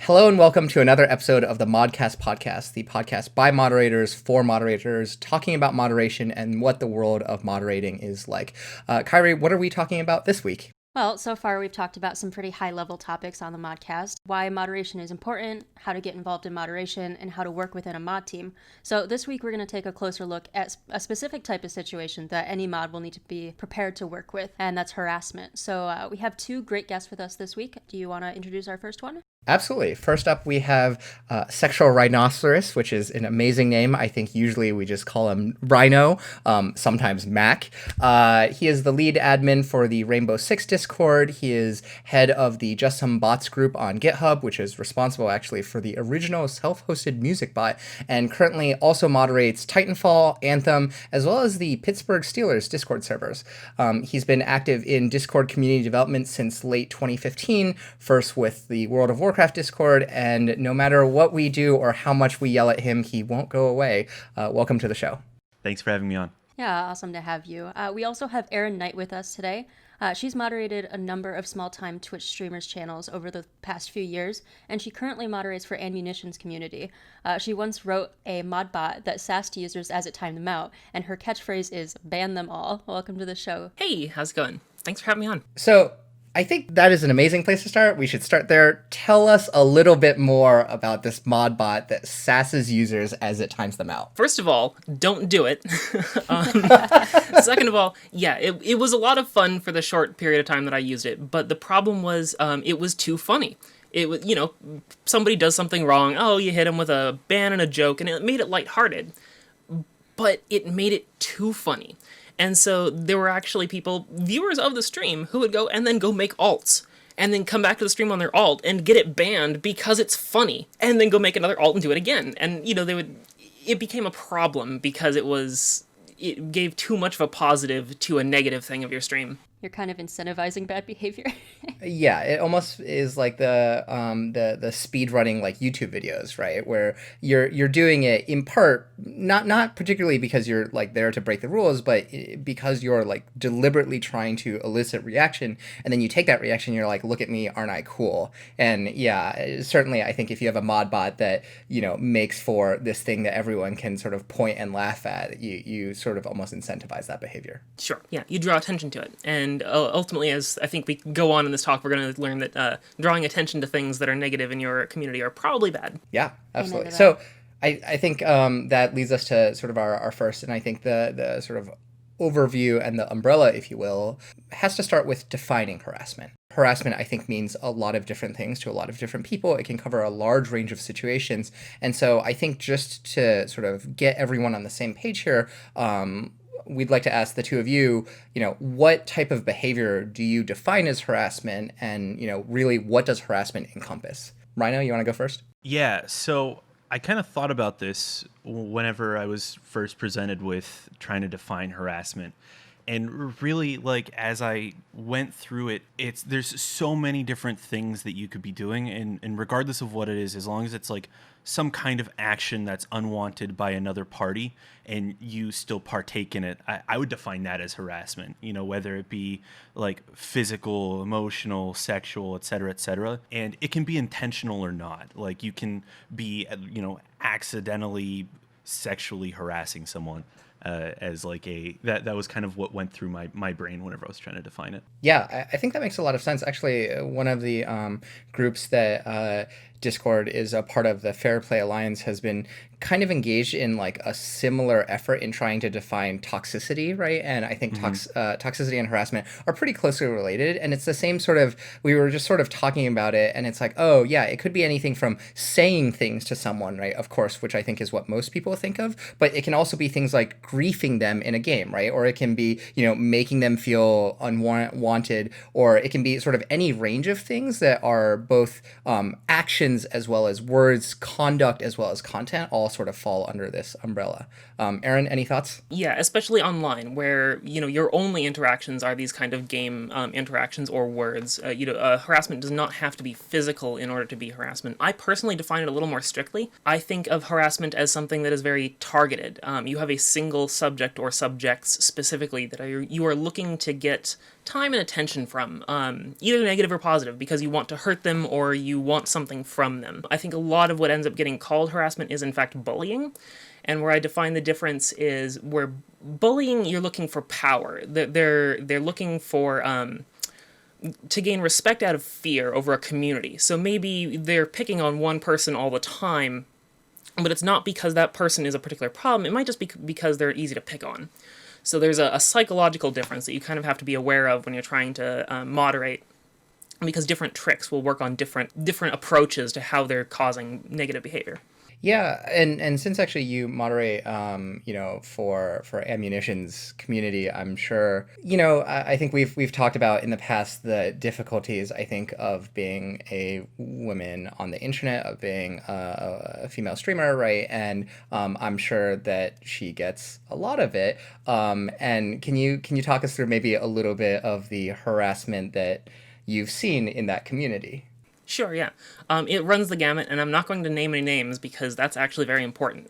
Hello and welcome to another episode of the Modcast Podcast, the podcast by moderators for moderators, talking about moderation and what the world of moderating is like. Kairi, what are we talking about this week? Well, so far we've talked about some pretty high-level topics on the Modcast, why moderation is important, how to get involved in moderation, and how to work within a mod team. So this week we're going to take a closer look at a specific type of situation that any mod will need to be prepared to work with, and that's harassment. So we have two great guests with us this week. Do you want to introduce our first one? Absolutely. First up, we have SexualRhinoceros, which is an amazing name. I think usually we just call him Rhino, sometimes Mac. He is the lead admin for the Rainbow Six Discord. He is head of the Just Some Bots group on GitHub, which is responsible actually for the original self-hosted music bot, and currently also moderates Titanfall, Anthem, as well as the Pittsburgh Steelers Discord servers. He's been active in Discord community development since late 2015, first with the World of Warcraft Discord, and no matter what we do or how much we yell at him, he won't go away. Welcome to the show. Thanks for having me on. Yeah, awesome to have you. We also have AerinNight with us today. She's moderated a number of small-time Twitch streamers' channels over the past few years, and she currently moderates for AnneMunition's community. She once wrote a mod bot that sassed users as it timed them out, and her catchphrase is "ban them all." Welcome to the show. Hey, how's it going? Thanks for having me on. So, I think that is an amazing place to start. We should start there. Tell us a little bit more about this mod bot that sasses users as it times them out. First of all, don't do it. Second of all, yeah, it was a lot of fun for the short period of time that I used it, but the problem was it was too funny. It was, somebody does something wrong, you hit them with a ban and a joke, and it made it lighthearted, but it made it too funny. And so there were actually people, viewers of the stream, who would go and then go make alts and then come back to the stream on their alt and get it banned because it's funny and then go make another alt and do it again. And, it became a problem because it gave too much of a positive to a negative thing of your stream. You're kind of incentivizing bad behavior. Yeah, it almost is like the speed running like YouTube videos, right? Where you're doing it in part not particularly because you're like there to break the rules, but because you're like deliberately trying to elicit reaction, and then you take that reaction, you're like, look at me, aren't I cool? And yeah, certainly I think if you have a mod bot that makes for this thing that everyone can sort of point and laugh at, you sort of almost incentivize that behavior. Sure, yeah, you draw attention to it. And ultimately, as I think we go on in this talk, we're going to learn that drawing attention to things that are negative in your community are probably bad. Yeah, absolutely. So I think that leads us to sort of our first, and I think the sort of overview and the umbrella, if you will, has to start with defining harassment. Harassment, I think, means a lot of different things to a lot of different people. It can cover a large range of situations. And so I think just to sort of get everyone on the same page here, we'd like to ask the two of you, what type of behavior do you define as harassment? And, really, what does harassment encompass? Rhino, you want to go first? Yeah, so I kind of thought about this whenever I was first presented with trying to define harassment. And really, like, as I went through it, there's so many different things that you could be doing. And regardless of what it is, as long as it's like some kind of action that's unwanted by another party and you still partake in it, I would define that as harassment, whether it be like physical, emotional, sexual, et cetera, and it can be intentional or not. Like you can be, accidentally sexually harassing someone. As like that was kind of what went through my brain whenever I was trying to define it. Yeah, I think that makes a lot of sense. Actually, one of the groups that Discord is a part of, the Fair Play Alliance, has been kind of engaged in like a similar effort in trying to define toxicity, right? And I think toxicity and harassment are pretty closely related. And it's the same sort of, we were just sort of talking about it, and it's like, oh yeah, it could be anything from saying things to someone, right? Of course, which I think is what most people think of, but it can also be things like griefing them in a game, right? Or it can be, making them feel unwanted, or it can be sort of any range of things that are both actions as well as words, conduct as well as content, all sort of fall under this umbrella. Aerin, any thoughts? Yeah, especially online, where your only interactions are these kind of game interactions or words. Harassment does not have to be physical in order to be harassment. I personally define it a little more strictly. I think of harassment as something that is very targeted. You have a single subject or subjects specifically that you are looking to get time and attention from, either negative or positive, because you want to hurt them or you want something from them. I think a lot of what ends up getting called harassment is in fact bullying, and where I define the difference is where bullying, you're looking for power. They're looking for to gain respect out of fear over a community. So maybe they're picking on one person all the time, but it's not because that person is a particular problem. It might just be because they're easy to pick on. So there's a psychological difference that you kind of have to be aware of when you're trying to moderate, because different tricks will work on different approaches to how they're causing negative behavior. Yeah, and since actually you moderate, for AnneMunition's community, I'm sure, I think we've talked about in the past the difficulties, I think, of being a woman on the internet, of being a female streamer, right? And I'm sure that she gets a lot of it. And can you talk us through maybe a little bit of the harassment that you've seen in that community? Sure, yeah. It runs the gamut, and I'm not going to name any names because that's actually very important.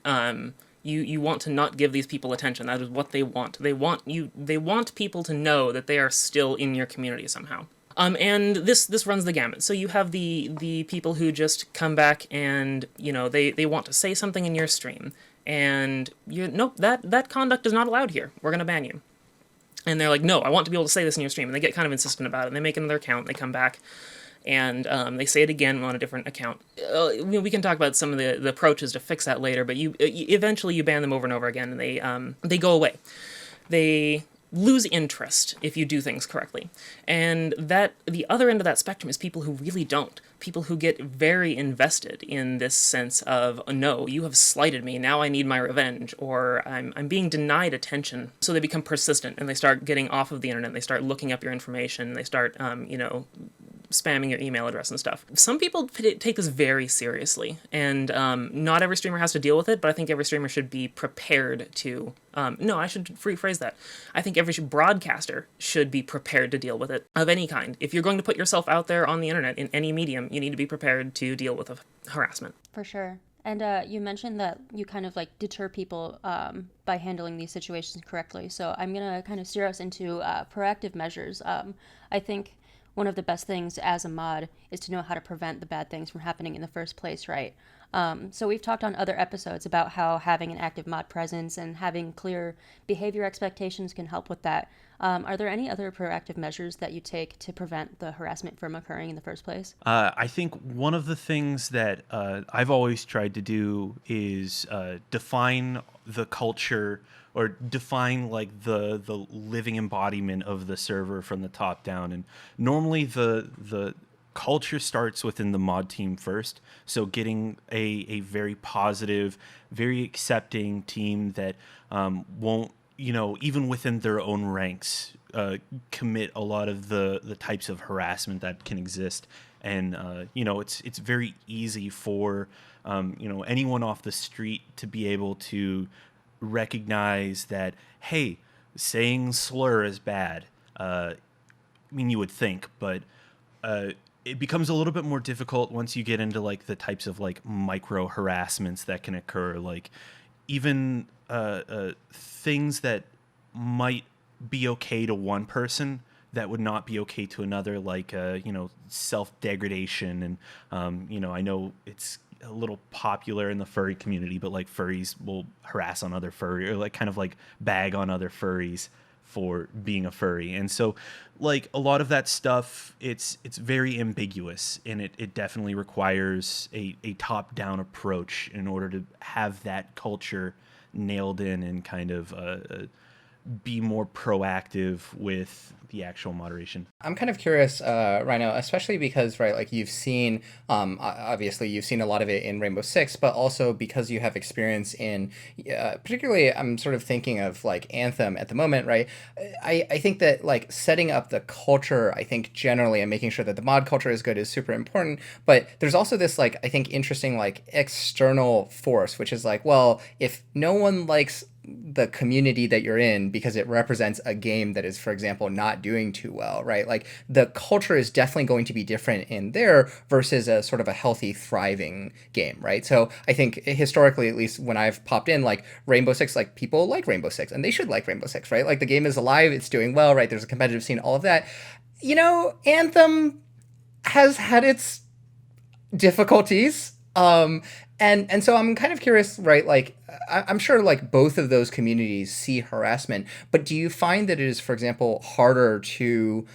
You want to not give these people attention. That is what they want. They want people to know that they are still in your community somehow. And this runs the gamut. So you have the people who just come back and, they want to say something in your stream, and nope, that conduct is not allowed here. We're gonna ban you. And they're like, no, I want to be able to say this in your stream, and they get kind of insistent about it, and they make another account, and they come back, and they say it again on a different account. We can talk about some of the approaches to fix that later, but eventually you ban them over and over again, and they go away. They lose interest if you do things correctly. And the other end of that spectrum is people who really don't. People who get very invested in this sense of, oh, no, you have slighted me, now I need my revenge, or I'm being denied attention. So they become persistent, and they start getting off of the internet, they start looking up your information, they start, spamming your email address and stuff. Some people take this very seriously, and not every streamer has to deal with it, but I think every streamer should be prepared to... I should rephrase that. I think every broadcaster should be prepared to deal with it of any kind. If you're going to put yourself out there on the internet in any medium, you need to be prepared to deal with harassment. For sure. And you mentioned that you kind of deter people by handling these situations correctly. So I'm going to kind of steer us into proactive measures. I think one of the best things as a mod is to know how to prevent the bad things from happening in the first place, right? So we've talked on other episodes about how having an active mod presence and having clear behavior expectations can help with that. Are there any other proactive measures that you take to prevent the harassment from occurring in the first place? I think one of the things that I've always tried to do is define the culture, or define the living embodiment of the server from the top down. And normally the culture starts within the mod team first. So getting a very positive, very accepting team that won't, even within their own ranks, commit a lot of the types of harassment that can exist. And, it's very easy for, anyone off the street to be able to recognize that, hey, saying slur is bad. You would think, but it becomes a little bit more difficult once you get into the types of micro harassments that can occur, even things that might be okay to one person that would not be okay to another, self-degradation. And I know it's a little popular in the furry community, but furries will harass on other furry, or bag on other furries for being a furry. And so a lot of that stuff, it's very ambiguous, and it definitely requires a top-down approach in order to have that culture nailed in and kind of be more proactive with the actual moderation. I'm kind of curious, Rhino, especially because, right, you've seen, obviously you've seen a lot of it in Rainbow Six, but also because you have experience in, particularly I'm sort of thinking of Anthem at the moment, right? I think that setting up the culture, I think generally, and making sure that the mod culture is good is super important, but there's also this I think interesting external force, which is well, if no one likes the community that you're in because it represents a game that is, for example, not doing too well, right? Like the culture is definitely going to be different in there versus a sort of a healthy, thriving game, right? So I think historically, at least when I've popped in, like Rainbow Six, like people like Rainbow Six and they should like Rainbow Six, right? Like the game is alive, it's doing well, right? There's a competitive scene, all of that. You know, Anthem has had its difficulties. And so I'm kind of curious, right? Like, I'm sure like both of those communities see harassment, but do you find that it is, for example, harder to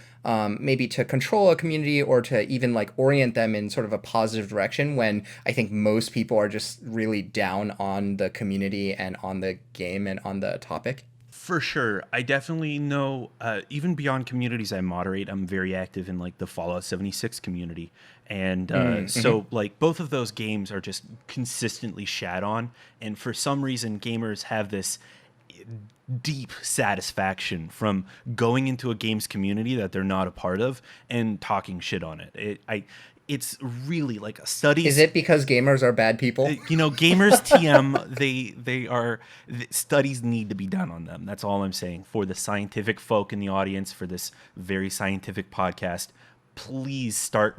maybe to control a community or to even like orient them in sort of a positive direction when I think most people are just really down on the community and on the game and on the topic? For sure. I definitely know, even beyond communities I moderate, I'm very active in like the Fallout 76 community. And so like both of those games are just consistently shat on. And for some reason, gamers have this deep satisfaction from going into a game's community that they're not a part of and talking shit on it. It's really like a study. Is it because gamers are bad people? You know, gamers TM, studies need to be done on them. That's all I'm saying. For the scientific folk in the audience, for this very scientific podcast, please start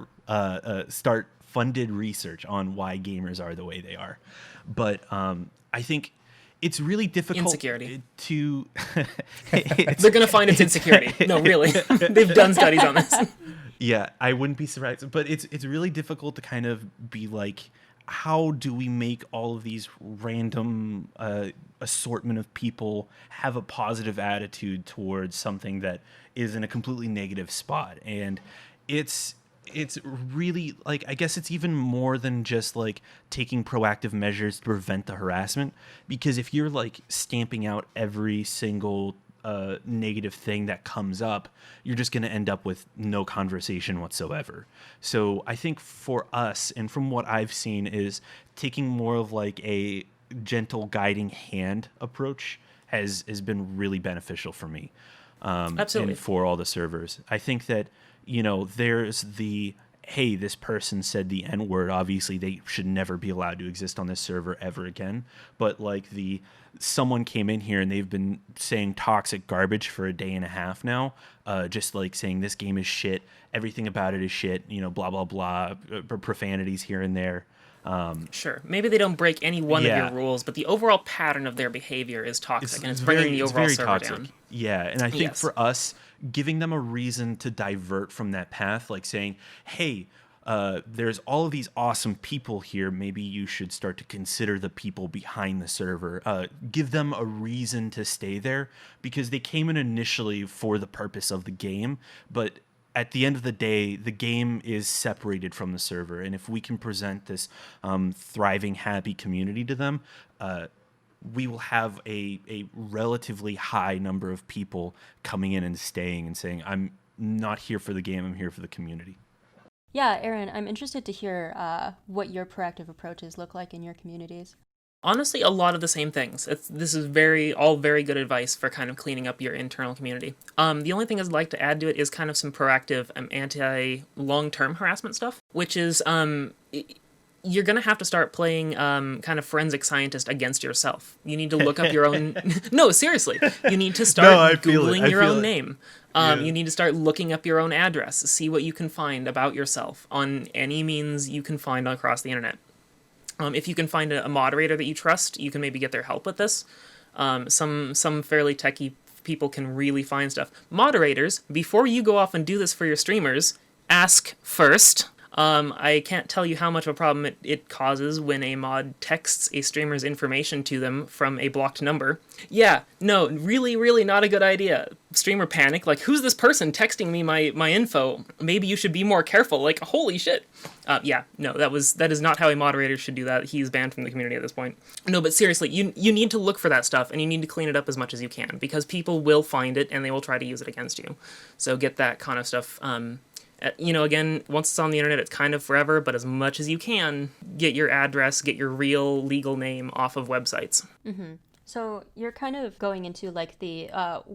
funded research on why gamers are the way they are. But I think it's really difficult insecurity to. They're gonna find it's insecurity. No, really, they've done studies on this. Yeah, I wouldn't be surprised, but it's really difficult to kind of be like, how do we make all of these random assortment of people have a positive attitude towards something that is in a completely negative spot? And it's really like, I guess it's even more than just like taking proactive measures to prevent the harassment, because if you're like stamping out every single negative thing that comes up, you're just going to end up with no conversation whatsoever. So I think for us, and from what I've seen, is taking more of like a gentle guiding hand approach has been really beneficial for me. Absolutely. And for all the servers. I think that, you know, there's the, hey, this person said the N-word, obviously they should never be allowed to exist on this server ever again. But like someone came in here and they've been saying toxic garbage for a day and a half now, just like saying this game is shit, everything about it is shit, you know, blah, blah, blah, profanities here and there. Sure. Maybe they don't break any one of your rules, but the overall pattern of their behavior is toxic, and it's bringing the overall server toxic down. Yeah, and I think for us, giving them a reason to divert from that path, like saying, hey, there's all of these awesome people here, maybe you should start to consider the people behind the server. Give them a reason to stay there, because they came in initially for the purpose of the game, but at the end of the day, the game is separated from the server. And if we can present this thriving, happy community to them, we will have a relatively high number of people coming in and staying and saying, I'm not here for the game, I'm here for the community. Yeah, Aerin, I'm interested to hear what your proactive approaches look like in your communities. Honestly, a lot of the same things. This is all very good advice for kind of cleaning up your internal community. The only thing I'd like to add to it is kind of some proactive anti-long-term harassment stuff, which is you're going to have to start playing kind of forensic scientist against yourself. You need to look up your own... No, seriously. You need to start Googling your own name. You need to start looking up your own address, see what you can find about yourself on any means you can find across the internet. If you can find a moderator that you trust, you can maybe get their help with this. Some fairly techie people can really find stuff. Moderators, before you go off and do this for your streamers, ask first. I can't tell you how much of a problem it causes when a mod texts a streamer's information to them from a blocked number. Yeah, no, really, really not a good idea. Streamer panic, like, who's this person texting me my info? Maybe you should be more careful, like, holy shit. Yeah, no, that is not how a moderator should do that. He's banned from the community at this point. No, but seriously, you need to look for that stuff, and you need to clean it up as much as you can, because people will find it, and they will try to use it against you. So get that kind of stuff, you know, again, once it's on the internet, it's kind of forever, but as much as you can, get your address, get your real legal name off of websites. Mm-hmm. So you're kind of going into like the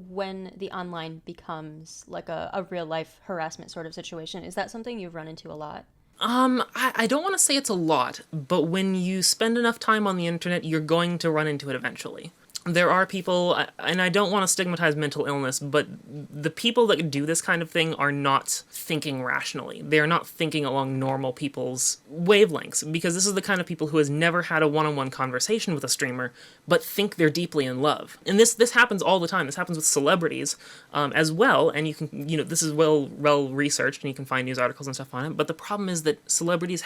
when the online becomes like a real life harassment sort of situation. Is that something you've run into a lot? I don't want to say it's a lot, but when you spend enough time on the internet, you're going to run into it eventually. there are people, and I don't want to stigmatize mental illness, but the people that do this kind of thing are not thinking rationally. They are not thinking along normal people's wavelengths, because this is the kind of people who has never had a one-on-one conversation with a streamer, but think they're deeply in love. And this happens all the time. This happens with celebrities as well, and you can, this is well researched, and you can find news articles and stuff on it. But the problem is that celebrities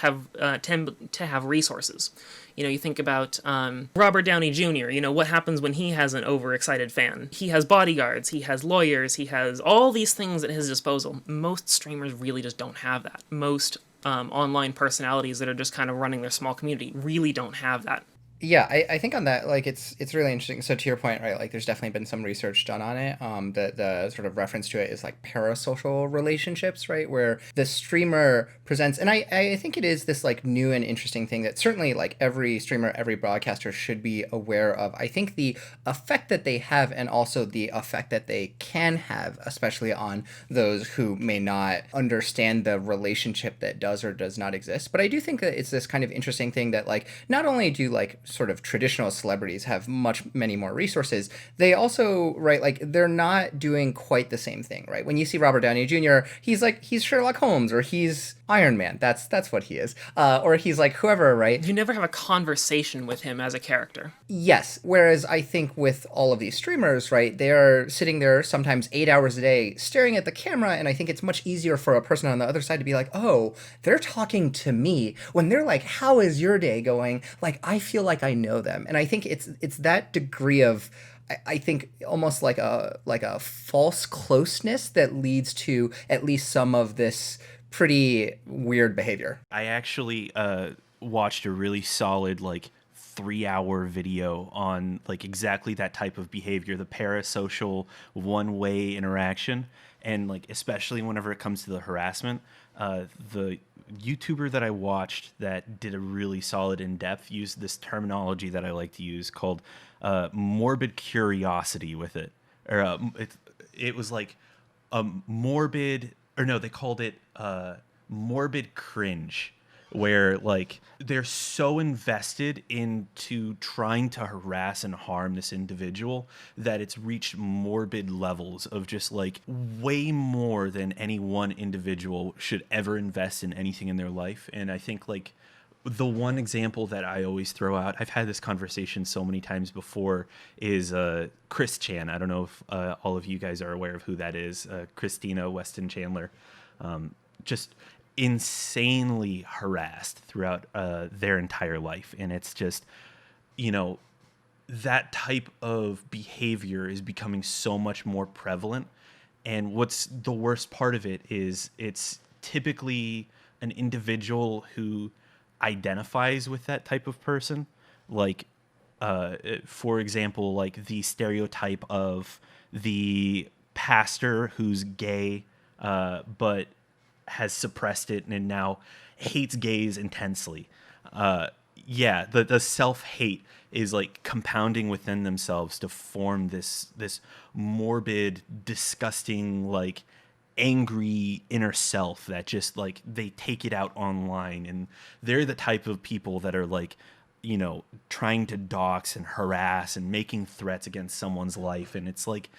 tend to have resources. You think about Robert Downey Jr., what happens when he has an overexcited fan? He has bodyguards, he has lawyers, he has all these things at his disposal. Most streamers really just don't have that. Most online personalities that are just kind of running their small community really don't have that. Yeah, I think on that, like, it's really interesting. So to your point, right, like, there's definitely been some research done on it. The sort of reference to it is like parasocial relationships, right, where the streamer presents, and I think it is this like new and interesting thing that certainly like every streamer, every broadcaster should be aware of. I think the effect that they have, and also the effect that they can have, especially on those who may not understand the relationship that does or does not exist. But I do think that it's this kind of interesting thing that, like, not only do like sort of traditional celebrities have many more resources, they also, right, like, they're not doing quite the same thing, right? When you see Robert Downey Jr., he's Sherlock Holmes, or he's Iron Man. That's what he is. Or he's like whoever, right? You never have a conversation with him as a character. Yes. Whereas I think with all of these streamers, right, they are sitting there sometimes 8 hours a day staring at the camera, and I think it's much easier for a person on the other side to be like, oh, they're talking to me. When they're like, how is your day going? Like, I feel like I know them. And I think it's that degree of, I think, almost like a false closeness that leads to at least some of this pretty weird behavior. I actually watched a really solid 3-hour video on like exactly that type of behavior, the parasocial one-way interaction, and like especially whenever it comes to the harassment. The YouTuber that I watched that did a really solid in-depth used this terminology that I like to use called morbid curiosity with it. Or it was like a morbid, or no, they called it morbid cringe, where like they're so invested into trying to harass and harm this individual that it's reached morbid levels of just like way more than any one individual should ever invest in anything in their life. And I think like the one example that I always throw out, I've had this conversation so many times before, is Chris Chan. I don't know if all of you guys are aware of who that is. Christina Weston Chandler. Just insanely harassed throughout their entire life. And it's just, that type of behavior is becoming so much more prevalent. And what's the worst part of it is it's typically an individual who identifies with that type of person. Like, for example, like the stereotype of the pastor who's gay, but has suppressed it and now hates gays intensely. The self-hate is like compounding within themselves to form this morbid, disgusting, like angry inner self that just like they take it out online. And they're the type of people that are like, trying to dox and harass and making threats against someone's life. And it's like,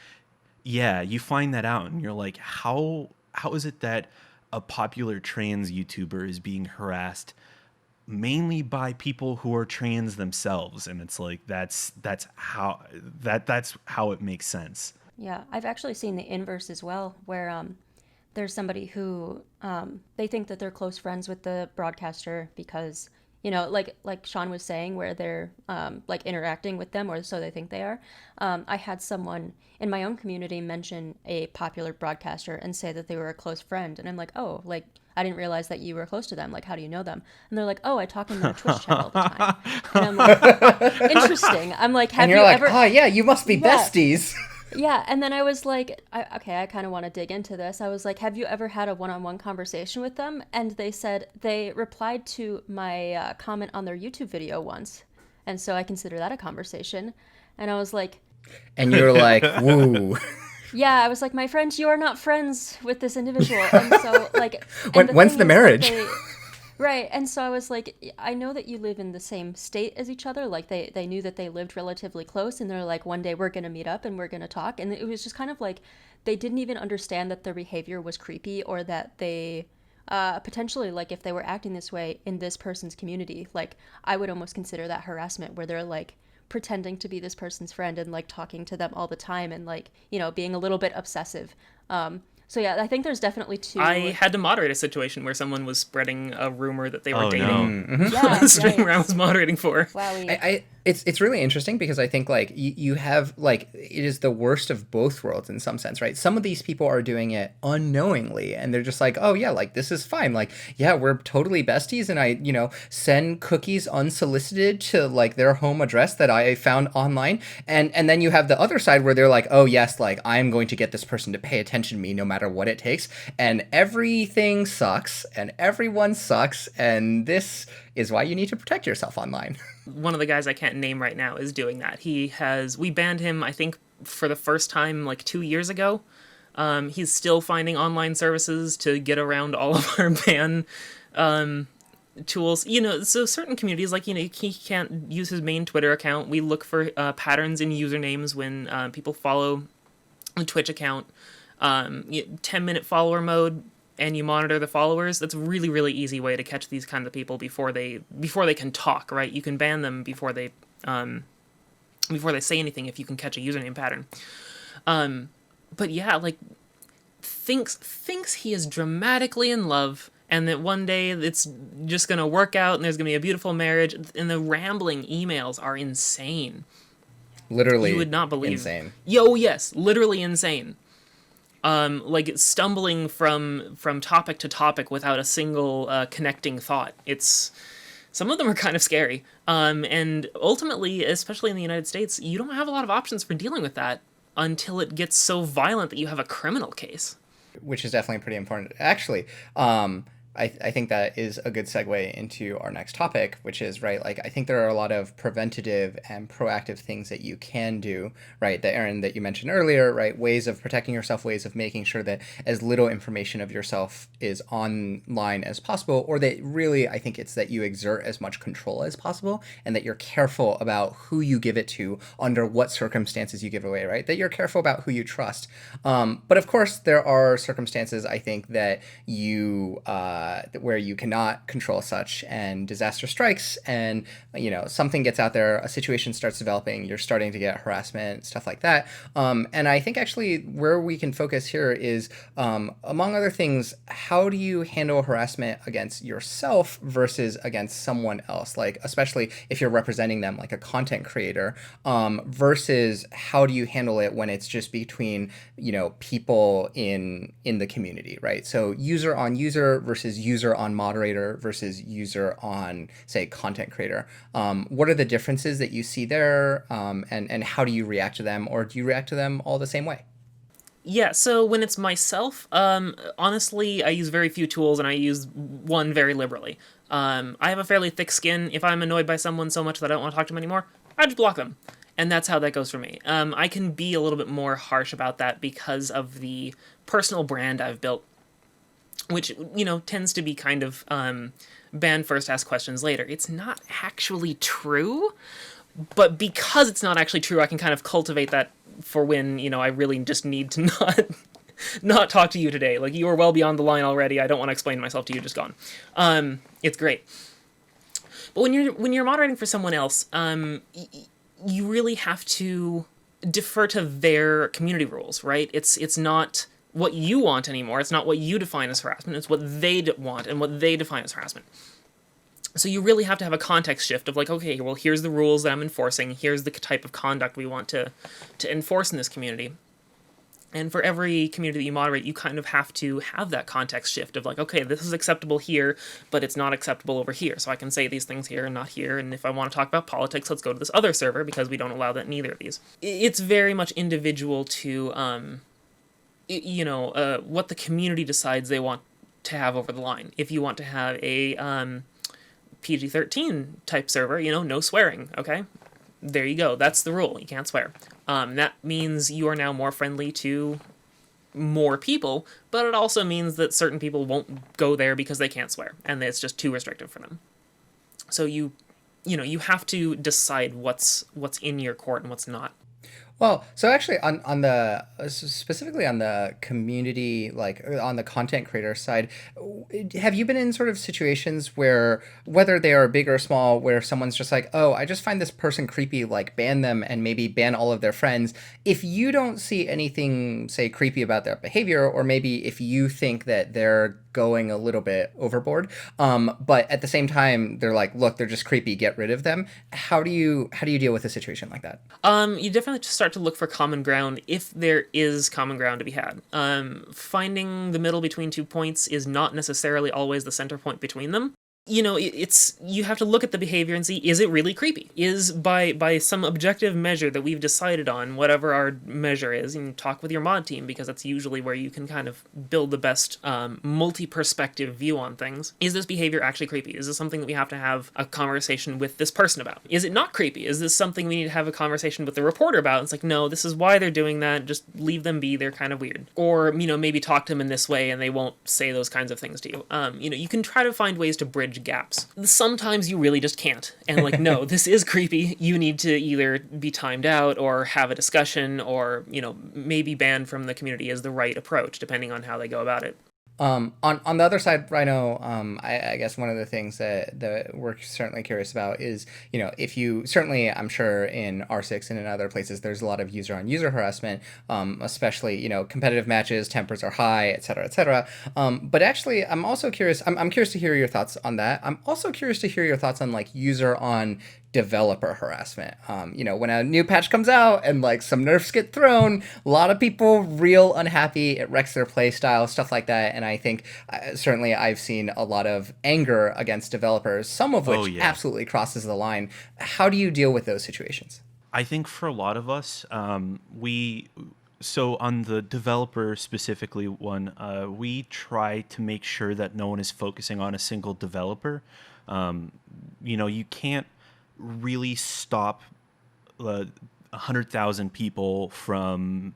yeah, you find that out and you're like, how is it that a popular trans YouTuber is being harassed mainly by people who are trans themselves? And it's like that's how it makes sense. Yeah, I've actually seen the inverse as well, where there's somebody who they think that they're close friends with the broadcaster because, like Sean was saying, where they're like interacting with them, or so they think they are. I had someone in my own community mention a popular broadcaster and say that they were a close friend, and I'm like, oh, like, I didn't realize that you were close to them. Like, how do you know them? And they're like, oh, I talk in their Twitch chat all the time. And I'm like, interesting. I'm like, have you ever? Oh yeah, you must be besties. Yeah, and then I was like, I kind of want to dig into this. I was like, have you ever had a one-on-one conversation with them? And they said they replied to my comment on their YouTube video once. And so I consider that a conversation. And I was like... And you're like, woo. Yeah, I was like, my friends, you are not friends with this individual. And so, like... When's the marriage? Right. And so I was like, I know that you live in the same state as each other. Like they knew that they lived relatively close, and they're like, one day we're going to meet up and we're going to talk. And it was just kind of like they didn't even understand that their behavior was creepy, or that they potentially, like, if they were acting this way in this person's community, like I would almost consider that harassment, where they're like pretending to be this person's friend and like talking to them all the time, and like, you know, being a little bit obsessive. So yeah, I think there's definitely two. I had to moderate a situation where someone was spreading a rumor that they were dating. No. Yeah, The stream right. where I was moderating for. Wowie. It's really interesting because I think like you have like it is the worst of both worlds in some sense, right? Some of these people are doing it unknowingly and they're just like, oh yeah, like this is fine, like yeah, we're totally besties, and I, you know, send cookies unsolicited to like their home address that I found online, and then you have the other side where they're like, oh yes, like I'm going to get this person to pay attention to me no matter what it takes, and everything sucks and everyone sucks, and this is why you need to protect yourself online. One of the guys I can't name right now is doing that. We banned him, I think, for the first time like 2 years ago. He's still finding online services to get around all of our ban tools. You know, so certain communities, like, you know, he can't use his main Twitter account. We look for patterns in usernames when people follow the Twitch account. 10-minute follower mode, and you monitor the followers. That's a really, really easy way to catch these kind of people before they can talk, right? You can ban them before they say anything if you can catch a username pattern. But yeah, like thinks he is dramatically in love, and that one day it's just gonna work out and there's gonna be a beautiful marriage, and the rambling emails are insane. Literally, you would not believe. Insane. Yes, literally insane. Like stumbling from topic to topic without a single connecting thought. Some of them are kind of scary. And ultimately, especially in the United States, you don't have a lot of options for dealing with that until it gets so violent that you have a criminal case. Which is definitely pretty important. Actually, I think that is a good segue into our next topic, which is, right, like, I think there are a lot of preventative and proactive things that you can do, right, that Aerin, that you mentioned earlier, right, ways of protecting yourself, ways of making sure that as little information of yourself is online as possible, or that really, I think it's that you exert as much control as possible, and that you're careful about who you give it to, under what circumstances you give it away, right, that you're careful about who you trust. But of course, there are circumstances, I think, that you, where you cannot control such, and disaster strikes, and, you know, something gets out there, a situation starts developing, you're starting to get harassment, stuff like that. And I think actually where we can focus here is, among other things, how do you handle harassment against yourself versus against someone else? Like, especially if you're representing them, like a content creator, versus how do you handle it when it's just between, you know, people in the community, right? So user on user versus user on moderator versus user on, say, content creator. What are the differences that you see there, and how do you react to them, or do you react to them all the same way? Yeah, so when it's myself, honestly, I use very few tools, and I use one very liberally. I have a fairly thick skin. If I'm annoyed by someone so much that I don't want to talk to them anymore, I just block them. And that's how that goes for me. I can be a little bit more harsh about that because of the personal brand I've built, which, you know, tends to be kind of ban first, ask questions later. It's not actually true, but because it's not actually true, I can kind of cultivate that for when, you know, I really just need to not talk to you today. Like, you are well beyond the line already. I don't want to explain myself to you. Just gone. It's great. But when you're moderating for someone else, you really have to defer to their community rules, right? It's not what you want anymore. It's not what you define as harassment. It's what they want and what they define as harassment. So you really have to have a context shift of like, okay, well, here's the rules that I'm enforcing. Here's the type of conduct we want to enforce in this community. And for every community that you moderate, you kind of have to have that context shift of like, okay, this is acceptable here, but it's not acceptable over here. So I can say these things here and not here. And if I want to talk about politics, let's go to this other server because we don't allow that in either of these. It's very much individual to, what the community decides they want to have over the line. If you want to have a PG-13 type server, no swearing, okay? There you go. That's the rule. You can't swear. That means you are now more friendly to more people, but it also means that certain people won't go there because they can't swear, and it's just too restrictive for them. So you have to decide what's in your court and what's not. Well, so actually on the specifically on the community, like on the content creator side, have you been in sort of situations where, whether they are big or small, where someone's just like, oh, I just find this person creepy, like ban them and maybe ban all of their friends. If you don't see anything, say, creepy about their behavior, or maybe if you think that they're going a little bit overboard, but at the same time they're like, look, they're just creepy, get rid of them. How do you deal with a situation like that? You definitely just start to look for common ground if there is common ground to be had. Finding the middle between 2 points is not necessarily always the center point between them. It's you have to look at the behavior and see, is it really creepy? Is by some objective measure that we've decided on, whatever our measure is, and talk with your mod team, because that's usually where you can kind of build the best multi-perspective view on things. Is this behavior actually creepy? Is this something that we have to have a conversation with this person about? Is it not creepy? Is this something we need to have a conversation with the reporter about? It's like, no, this is why they're doing that. Just leave them be. They're kind of weird. Or, maybe talk to them in this way and they won't say those kinds of things to you. You can try to find ways to bridge gaps. Sometimes you really just can't. And like, no, this is creepy. You need to either be timed out or have a discussion, or, maybe banned from the community is the right approach, depending on how they go about it. On the other side, Rhino, I guess one of the things that we're certainly curious about is, if you, certainly I'm sure in R6 and in other places, there's a lot of user-on-user harassment, especially, competitive matches, tempers are high, et cetera, et cetera. But actually, I'm also curious, I'm curious to hear your thoughts on that. I'm also curious to hear your thoughts on, like, user-on developer harassment. When a new patch comes out and like some nerfs get thrown, a lot of people real unhappy, it wrecks their play style, stuff like that. And I think certainly I've seen a lot of anger against developers, some of which absolutely crosses the line. How do you deal with those situations? I think for a lot of us, so on the developer specifically one, we try to make sure that no one is focusing on a single developer. You can't really stop 100,000 people from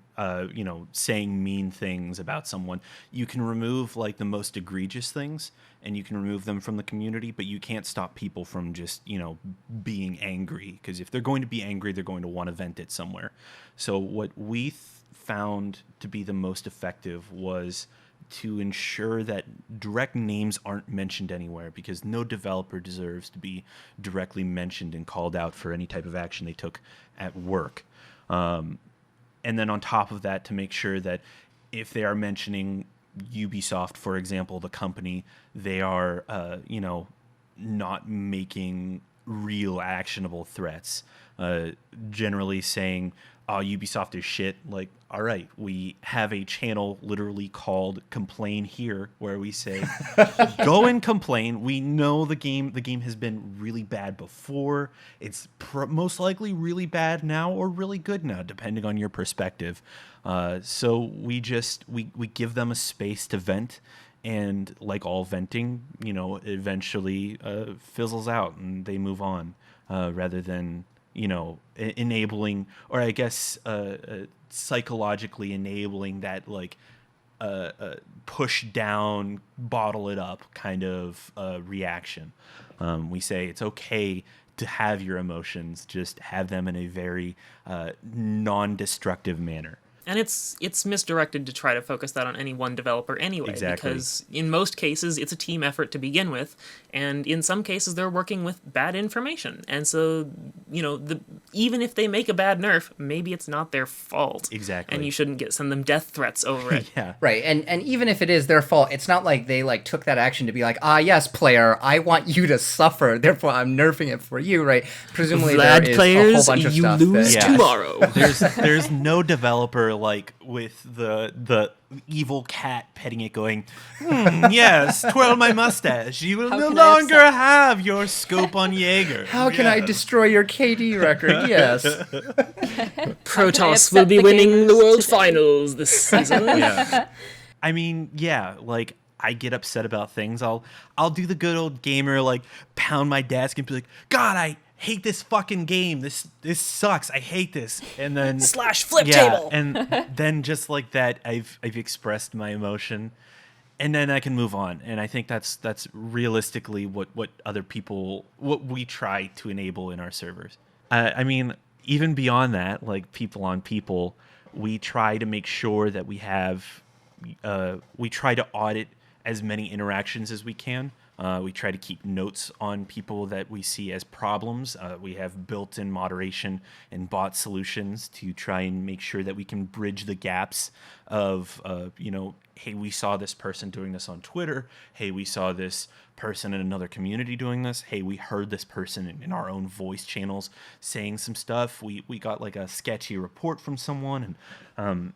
saying mean things about someone. You can remove like the most egregious things and you can remove them from the community, but you can't stop people from just being angry, because if they're going to be angry, they're going to want to vent it somewhere. So what we found to be the most effective was to ensure that direct names aren't mentioned anywhere, because no developer deserves to be directly mentioned and called out for any type of action they took at work. And then on top of that, to make sure that if they are mentioning Ubisoft, for example, the company, they are, not making real actionable threats. Generally saying, oh, Ubisoft is shit. Like, all right, we have a channel literally called Complain Here, where we say, go and complain. We know the game has been really bad before. It's most likely really bad now or really good now, depending on your perspective. So we give them a space to vent. And like all venting, eventually fizzles out and they move on, rather than enabling, or I guess psychologically enabling that like push down, bottle it up kind of reaction. We say it's okay to have your emotions, just have them in a very non-destructive manner. And it's misdirected to try to focus that on any one developer anyway, exactly. Because in most cases it's a team effort to begin with, and in some cases they're working with bad information. And so, even if they make a bad nerf, maybe it's not their fault. Exactly. And you shouldn't send them death threats over it. Yeah. Right. And even if it is their fault, it's not like they like took that action to be like, yes, player, I want you to suffer, therefore I'm nerfing it for you, right? Presumably Vlad there is players, a whole bunch of you stuff lose tomorrow. There's no developer like with the evil cat petting it going, yes, twirl my mustache. You will no longer have your scope on Jaeger. How can I destroy your KD record? Yes. Protoss will be winning the World Finals this season. Yeah. I mean, like I get upset about things. I'll do the good old gamer, like pound my desk and be like, God, I hate this fucking game. This sucks. I hate this. And then /flip table. And then just like that, I've expressed my emotion, and then I can move on. And I think that's realistically what we try to enable in our servers. I mean, even beyond that, like people on people, we try to make sure that we try to audit as many interactions as we can. We try to keep notes on people that we see as problems. We have built-in moderation and bot solutions to try and make sure that we can bridge the gaps of, hey, we saw this person doing this on Twitter. Hey, we saw this person in another community doing this. Hey, we heard this person in our own voice channels saying some stuff. We got like a sketchy report from someone, and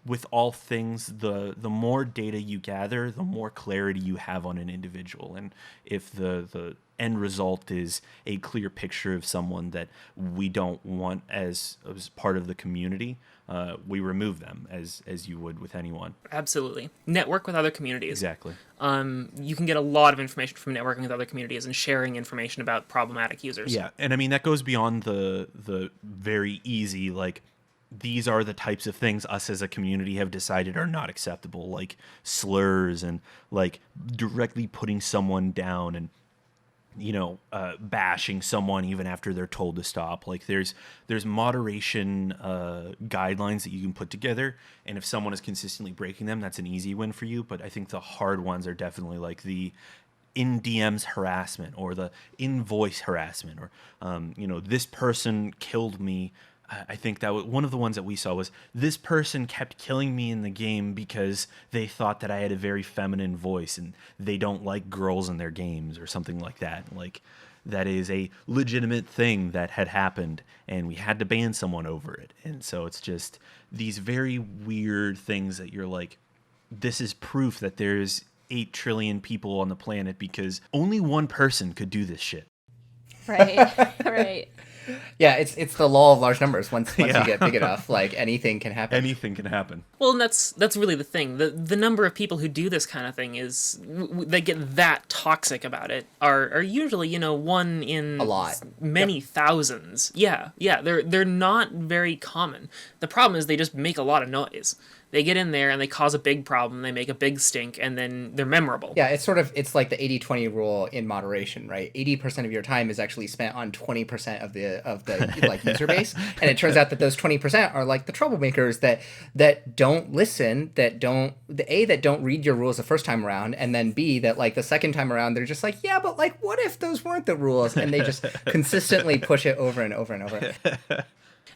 with all things, the more data you gather, the more clarity you have on an individual. And if the end result is a clear picture of someone that we don't want as part of the community, we remove them as you would with anyone. Absolutely. Network with other communities. Exactly. You can get a lot of information from networking with other communities and sharing information about problematic users. Yeah, and I mean, that goes beyond the very easy, like, these are the types of things us as a community have decided are not acceptable, like slurs and like directly putting someone down and bashing someone even after they're told to stop. Like there's moderation guidelines that you can put together, and if someone is consistently breaking them, that's an easy win for you. But I think the hard ones are definitely like the in DMs harassment or the in voice harassment, or this person killed me. I think that one of the ones that we saw was this person kept killing me in the game because they thought that I had a very feminine voice and they don't like girls in their games or something like that. Like, that is a legitimate thing that had happened, and we had to ban someone over it. And so it's just these very weird things that you're like, this is proof that there's 8 trillion people on the planet because only one person could do this shit. Right. Yeah, it's the law of large numbers. Once you get big enough, like anything can happen. Anything can happen. Well, and that's really the thing. The number of people who do this kind of thing is they get that toxic about it are usually one in a lot, many thousands. Yeah, they're not very common. The problem is they just make a lot of noise. They get in there and they cause a big problem, they make a big stink, and then they're memorable. Yeah, it's like the 80-20 rule in moderation, right? 80% of your time is actually spent on 20% of the like user base, and it turns out that those 20% are like the troublemakers that don't listen, that don't read your rules the first time around, and then B, that like the second time around they're just like, yeah, but like what if those weren't the rules, and they just consistently push it over and over and over.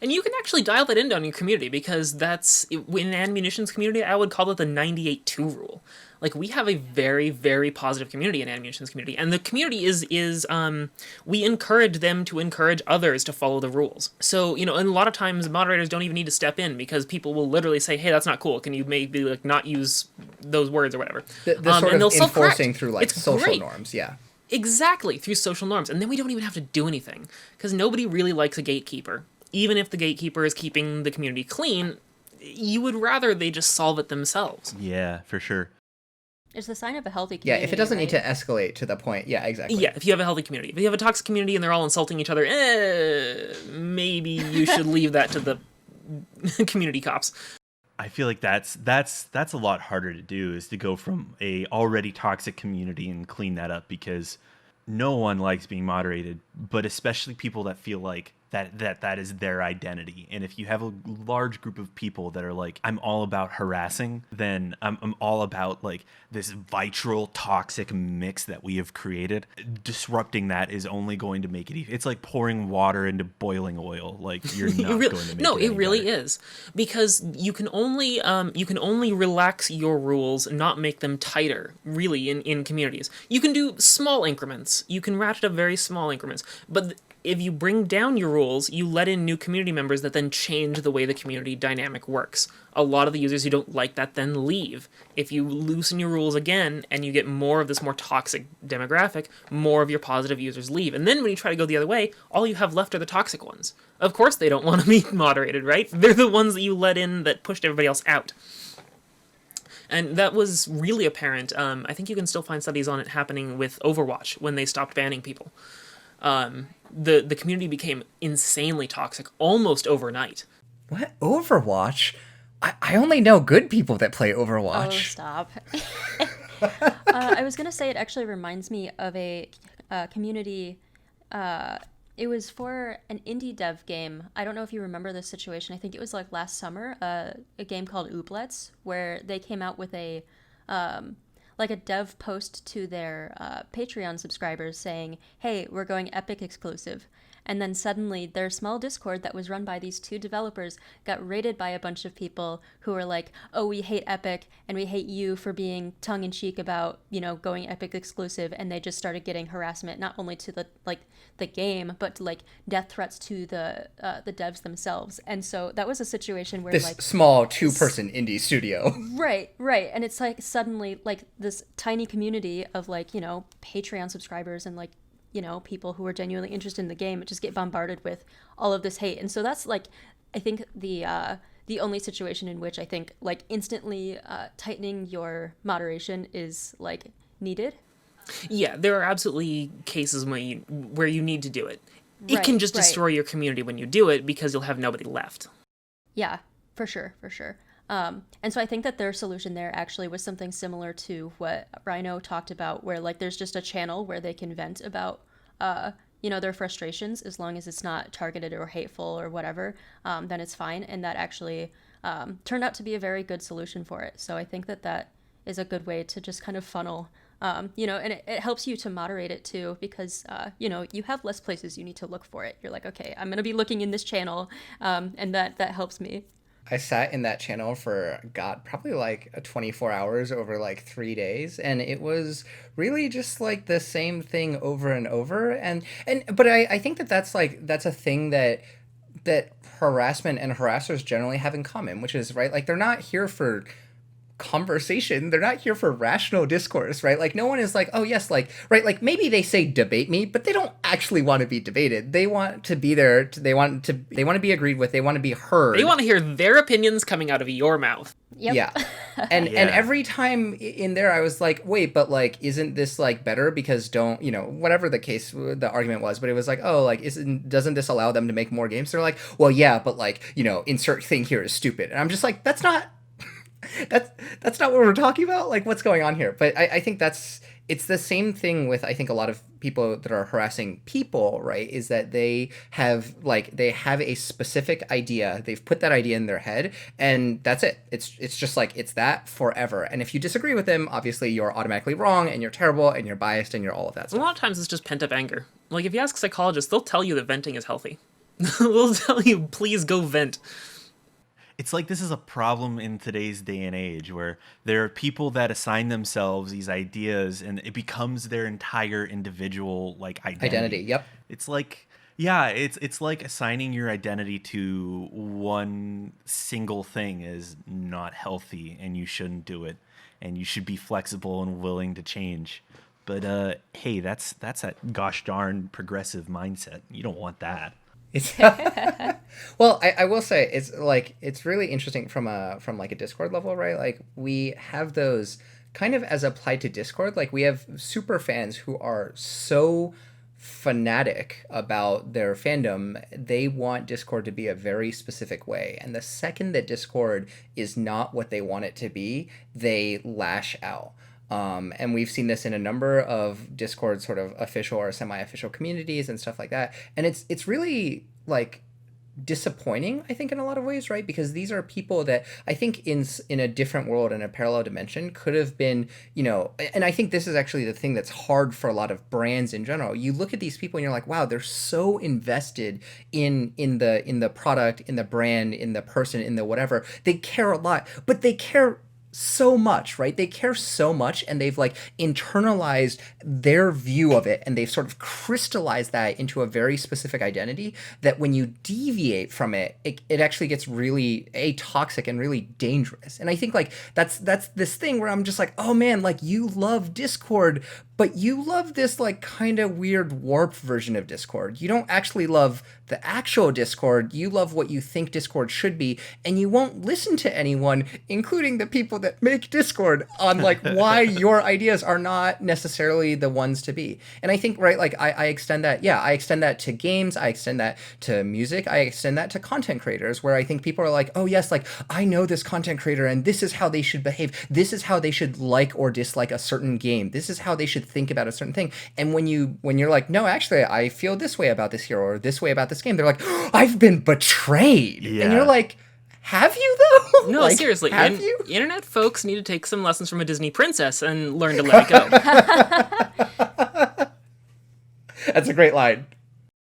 And you can actually dial that in on your community, because that's, in AnneMunition's community, I would call it the 98-2 rule. Like, we have a very, very positive community in AnneMunition's community, and the community is we encourage them to encourage others to follow the rules. So, and a lot of times moderators don't even need to step in, because people will literally say, hey, that's not cool, can you maybe like not use those words or whatever. The sort of enforcing through like social norms, yeah. Exactly, through social norms, and then we don't even have to do anything, because nobody really likes a gatekeeper. Even if the gatekeeper is keeping the community clean, you would rather they just solve it themselves. Yeah, for sure. It's the sign of a healthy community. Yeah, if it doesn't need to escalate to the point. Yeah, exactly. Yeah, if you have a healthy community. If you have a toxic community and they're all insulting each other, maybe you should leave that to the community cops. I feel like that's a lot harder to do, is to go from a already toxic community and clean that up, because no one likes being moderated, but especially people that feel like that is their identity. And if you have a large group of people that are like, I'm all about harassing, then I'm all about like this vitriol toxic mix that we have created. Disrupting that is only going to make it it's like pouring water into boiling oil. Like, you're not going to make it really better. is, because you can only relax your rules, not make them tighter, really, in communities. You can do small increments, you can ratchet up very small increments, but if you bring down your rules, you let in new community members that then change the way the community dynamic works. A lot of the users who don't like that then leave. If you loosen your rules again and you get more of this more toxic demographic, more of your positive users leave. And then when you try to go the other way, all you have left are the toxic ones. Of course they don't want to be moderated, right? They're the ones that you let in that pushed everybody else out. And that was really apparent. I think you can still find studies on it happening with Overwatch when they stopped banning people. the community became insanely toxic almost overnight. What? Overwatch? I only know good people that play Oh, Overwatch. stop. I was going to say it actually reminds me of a community. It was for an indie dev game. I don't know if you remember this situation. I think it was like last summer, a game called Ooblets, where they came out with a like a dev post to their Patreon subscribers saying, hey, we're going Epic exclusive. And then suddenly their small Discord that was run by these two developers got raided by a bunch of people who were like, oh, we hate Epic and we hate you for being tongue-in-cheek about, going Epic exclusive. And they just started getting harassment, not only to the game, but to death threats to the devs themselves. And so that was a situation where This small 2-person indie studio. Right. And it's suddenly this tiny community of Patreon subscribers and people who are genuinely interested in the game just get bombarded with all of this hate. And so that's I think the only situation in which I think instantly tightening your moderation is needed. Yeah, there are absolutely cases where you need to do it. It can just destroy your community when you do it because you'll have nobody left. Yeah, for sure. And so I think that their solution there actually was something similar to what Rhino talked about, where there's just a channel where they can vent about their frustrations, as long as it's not targeted or hateful or whatever, then it's fine. And that actually turned out to be a very good solution for it. So I think that is a good way to just kind of funnel, and it helps you to moderate it too, because you have less places you need to look for it. You're like, okay, I'm gonna be looking in this channel, and that helps me. I sat in that channel for, probably 24 hours over 3 days. And it was really just the same thing over and over. But I think that's a thing that harassment and harassers generally have in common, which is, right, they're not here for conversation. They're not here for rational discourse, right? No one is oh yes, right, maybe they say debate me, but they don't actually want to be debated. They want to be there. They want to be agreed with. They want to be heard. They want to hear their opinions coming out of your mouth. Yep. Yeah. And every time in there I was wait, but isn't this better because don't, whatever the case, the argument was, but it was doesn't this allow them to make more games? They're well, yeah, but insert thing here is stupid. And I'm just that's not that's not what we're talking about. What's going on here? But I think it's the same thing with, I think, a lot of people that are harassing people, right? Is that they have a specific idea. They've put that idea in their head, and that's it. It's just it's that forever. And if you disagree with them, obviously you're automatically wrong, and you're terrible, and you're biased, and you're all of that stuff. A lot of times it's just pent up anger. If you ask psychologists, they'll tell you that venting is healthy. They'll tell you, please go vent. It's this is a problem in today's day and age, where there are people that assign themselves these ideas and it becomes their entire individual identity. Yep. It's it's like assigning your identity to one single thing is not healthy and you shouldn't do it, and you should be flexible and willing to change. But hey, that's that gosh darn progressive mindset. You don't want that. It's well, I will say it's really interesting from a Discord level, right? We have those kind of as applied to Discord. We have super fans who are so fanatic about their fandom. They want Discord to be a very specific way, and the second that Discord is not what they want it to be, they lash out. And we've seen this in a number of Discord sort of official or semi-official communities and stuff like that. And it's really disappointing, I think, in a lot of ways, right? Because these are people that I think in a different world, in a parallel dimension, could have been, and I think this is actually the thing that's hard for a lot of brands in general. You look at these people and you're like, wow, they're so invested in the product, in the brand, in the person, in the whatever. They care a lot, but they care so much, right? They care so much, and they've internalized their view of it, and they've sort of crystallized that into a very specific identity that when you deviate from it, it actually gets really toxic and really dangerous. And I think that's this thing where I'm just oh man, you love Discord, but you love this kind of weird warped version of Discord. You don't actually love the actual Discord. You love what you think Discord should be, and you won't listen to anyone, including the people that make Discord on like why your ideas are not necessarily the ones to be. And I think, right, like I extend that, I extend that to games, I extend that to music, I extend that to content creators, where I think people are like, oh yes, like I know this content creator and this is how they should behave. This is how they should like or dislike a certain game. This is how they should think about a certain thing. And when you're like, no, actually I feel this way about this hero or this way about this game, they're like, oh, I've been betrayed. Yeah. And you're like, have you though? No, like, seriously. Have you? Internet folks need to take some lessons from a Disney princess and learn to let it go. That's a great line.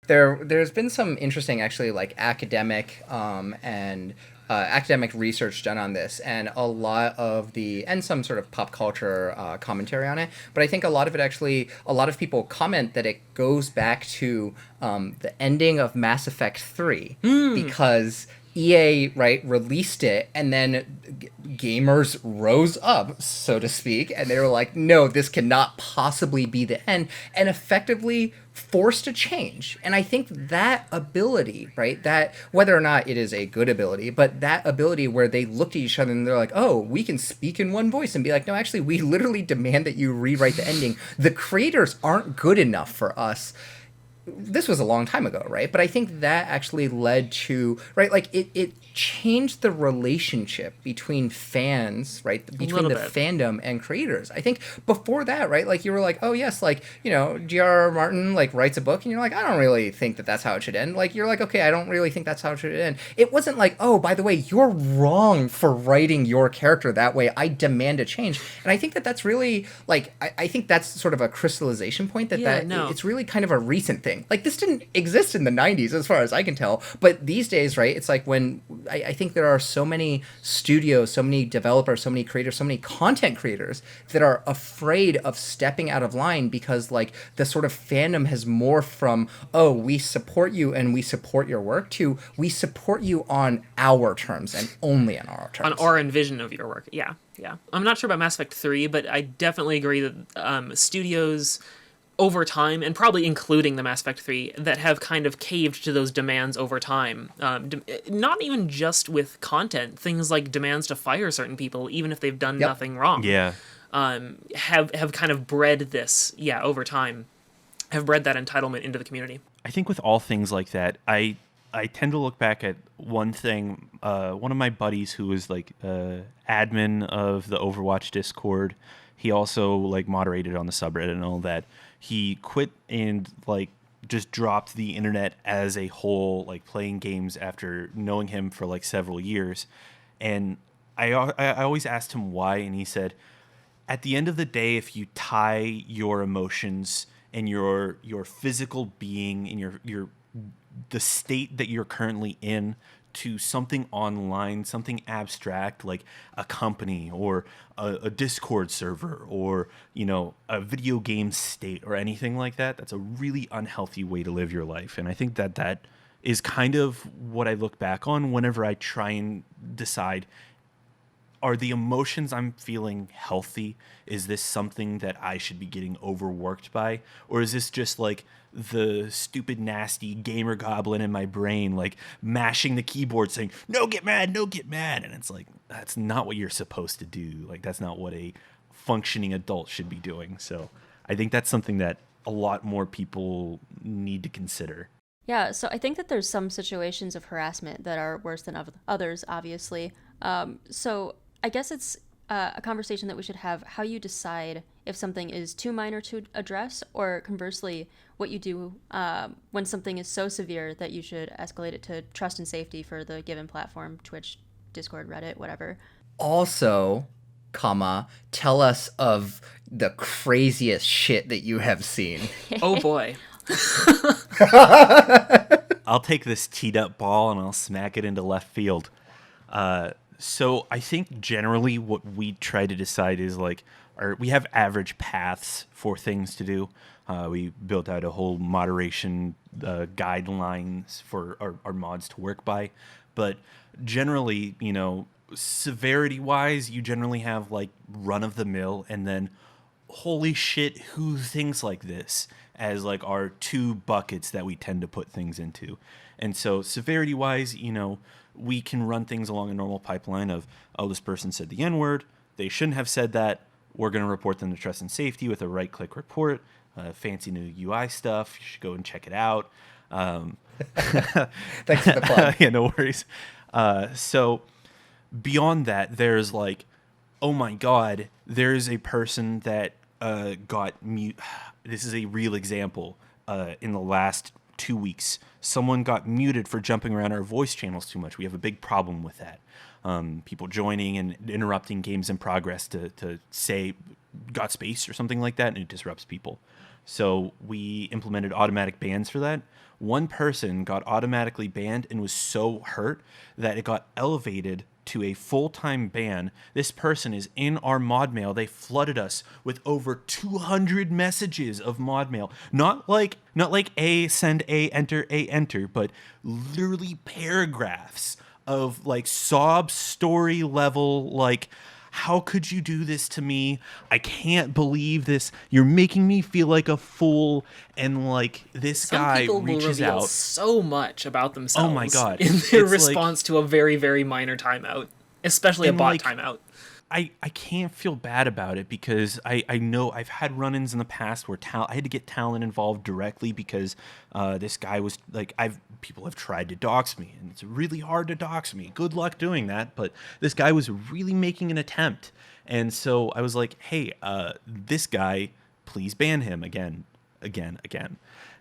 There's been some interesting, actually, like academic academic research done on this, and and some sort of pop culture commentary on it. But I think a lot of people comment that it goes back to the ending of Mass Effect 3 because EA, right, released it, and then gamers rose up, so to speak, and they were like, no, this cannot possibly be the end, and effectively forced a change. And I think that ability, right, that whether or not it is a good ability, but that ability where they looked at each other and they're like, oh, we can speak in one voice and be like, no, actually, we literally demand that you rewrite the ending. The creators aren't good enough for us. This was a long time ago, right? But I think that actually led to, right, like it changed the relationship between fans, right, between the fandom and creators. I think before that, right, like you were like, oh yes, like, you know, J.R.R. Martin like writes a book and you're like, I don't really think that that's how it should end. Like you're like, okay, I don't really think that's how it should end. It wasn't like, oh, by the way, you're wrong for writing your character that way. I demand a change. And I think that that's really like, I think that's sort of a crystallization point it's really kind of a recent thing. Like this didn't exist in the 90s as far as I can tell, but these days, right, it's like when I think there are so many studios, so many developers, so many creators, so many content creators that are afraid of stepping out of line because like the sort of fandom has morphed from, oh, we support you and we support your work, to we support you on our terms and only on our terms. On our envision of your work. Yeah. I'm not sure about Mass Effect 3, but I definitely agree that studios over time, and probably including the Mass Effect 3, that have kind of caved to those demands over time. Not even just with content, things like demands to fire certain people, even if they've done nothing wrong. Yeah. Have kind of bred this, over time, have bred that entitlement into the community. I think with all things like that, I tend to look back at one thing. One of my buddies who was like admin of the Overwatch Discord, he also like moderated on the subreddit and all that. He quit and like just dropped the internet as a whole, like playing games after knowing him for like several years. And I always asked him why, and he said, at the end of the day, if you tie your emotions and your physical being and the state that you're currently in to something online, something abstract like a company or a Discord server or, you know, a video game state or anything like that, that's a really unhealthy way to live your life. And I think that is kind of what I look back on whenever I try and decide, are the emotions I'm feeling healthy? Is this something that I should be getting overworked by? Or is this just like the stupid, nasty gamer goblin in my brain, like mashing the keyboard saying, no, get mad, no, get mad. And it's like, that's not what you're supposed to do. Like, that's not what a functioning adult should be doing. So I think that's something that a lot more people need to consider. Yeah, so I think that there's some situations of harassment that are worse than others, obviously. So I guess it's a conversation that we should have, how you decide if something is too minor to address, or conversely, what you do when something is so severe that you should escalate it to trust and safety for the given platform, Twitch, Discord, Reddit, whatever. Also, tell us of the craziest shit that you have seen. Oh boy. I'll take this teed up ball and I'll smack it into left field. So I think generally what we try to decide is like, we have average paths for things to do. We built out a whole moderation guidelines for our mods to work by. But generally, you know, severity-wise, you generally have like run-of-the-mill and then holy shit, who thinks like this as like our two buckets that we tend to put things into. And so severity-wise, you know, we can run things along a normal pipeline of, oh, this person said the N-word, they shouldn't have said that. We're going to report them to Trust and Safety with a right-click report. Fancy new UI stuff. You should go and check it out. Thanks for the plug. Yeah, no worries. So beyond that, there's like, oh my God, there's a person that got mute. This is a real example. In the last 2 weeks, someone got muted for jumping around our voice channels too much. We have a big problem with that. People joining and interrupting games in progress to say got space or something like that, and it disrupts people. So we implemented automatic bans for that. One person got automatically banned and was so hurt that it got elevated to a full-time ban. This person is in our mod mail. They flooded us with over 200 messages of mod mail. Not like A, send A, enter, but literally paragraphs of like sob story level, like, how could you do this to me? I can't believe this. You're making me feel like a fool. And like this guy Some people reaches will reveal out so much about themselves. Oh my God. In their It's response to a very, very minor timeout, especially a bot timeout. I can't feel bad about it because I know I've had run-ins in the past where I had to get talent involved directly because this guy was like, people have tried to dox me, and it's really hard to dox me. Good luck doing that, but this guy was really making an attempt, and so I was like, hey, this guy, please ban him again.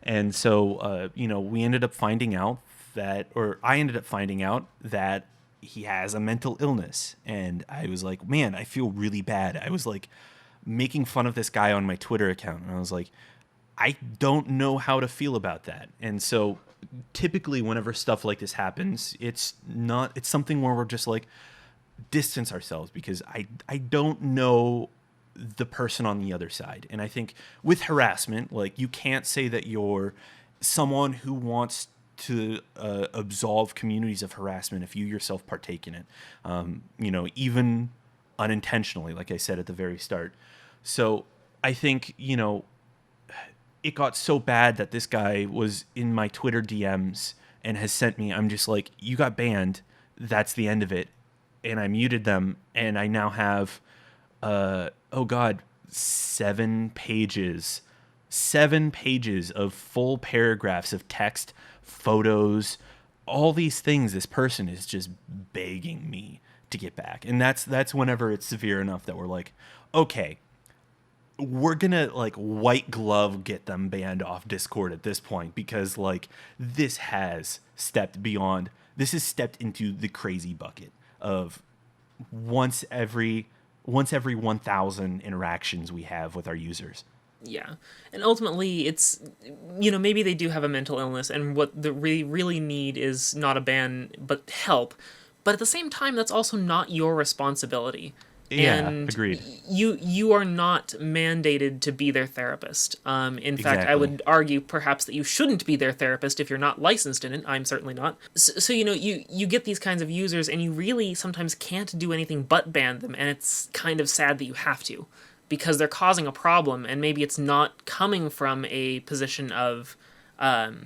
And so we ended up finding out that, or I ended up finding out that he has a mental illness, and I was like, man, I feel really bad. I was like making fun of this guy on my Twitter account, and I was like, I don't know how to feel about that. And so typically whenever stuff like this happens, it's something where we're just like distance ourselves, because I don't know the person on the other side. And I think with harassment, like, you can't say that you're someone who wants to absolve communities of harassment if you yourself partake in it, even unintentionally, like I said at the very start. So I think, it got so bad that this guy was in my Twitter DMs and has sent me, I'm just like, you got banned. That's the end of it. And I muted them, and I now have, 7 pages of full paragraphs of text, photos, all these things. This person is just begging me to get back. And that's whenever it's severe enough that we're like, okay, we're gonna like white glove get them banned off Discord at this point, because like this has stepped into the crazy bucket of once every 1,000 interactions we have with our users. Yeah. And ultimately, it's, maybe they do have a mental illness, and what they really need is not a ban, but help. But at the same time, that's also not your responsibility. Yeah, and agreed. You are not mandated to be their therapist. In fact, I would argue perhaps that you shouldn't be their therapist if you're not licensed in it. I'm certainly not. So you get these kinds of users, and you really sometimes can't do anything but ban them, and it's kind of sad that you have to, because they're causing a problem, and maybe it's not coming from a position of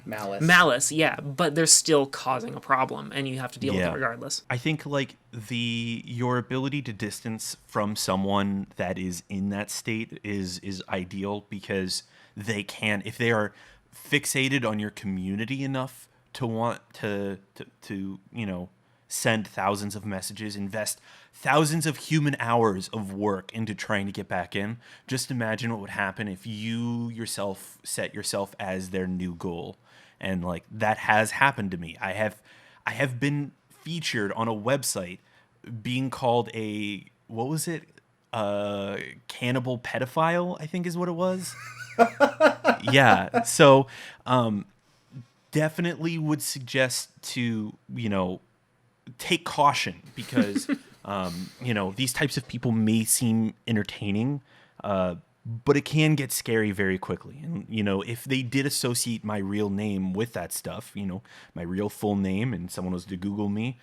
malice, yeah, but they're still causing a problem, and you have to deal with it regardless. I think like your ability to distance from someone that is in that state is ideal, because they can, if they are fixated on your community enough to want to send thousands of messages, invest thousands of human hours of work into trying to get back in. Just imagine what would happen if you yourself set yourself as their new goal. And like, that has happened to me. I have been featured on a website being called cannibal pedophile, I think is what it was. Yeah. So definitely would suggest to, take caution, because these types of people may seem entertaining, but it can get scary very quickly. And if they did associate my real name with that stuff, my real full name, and someone was to Google me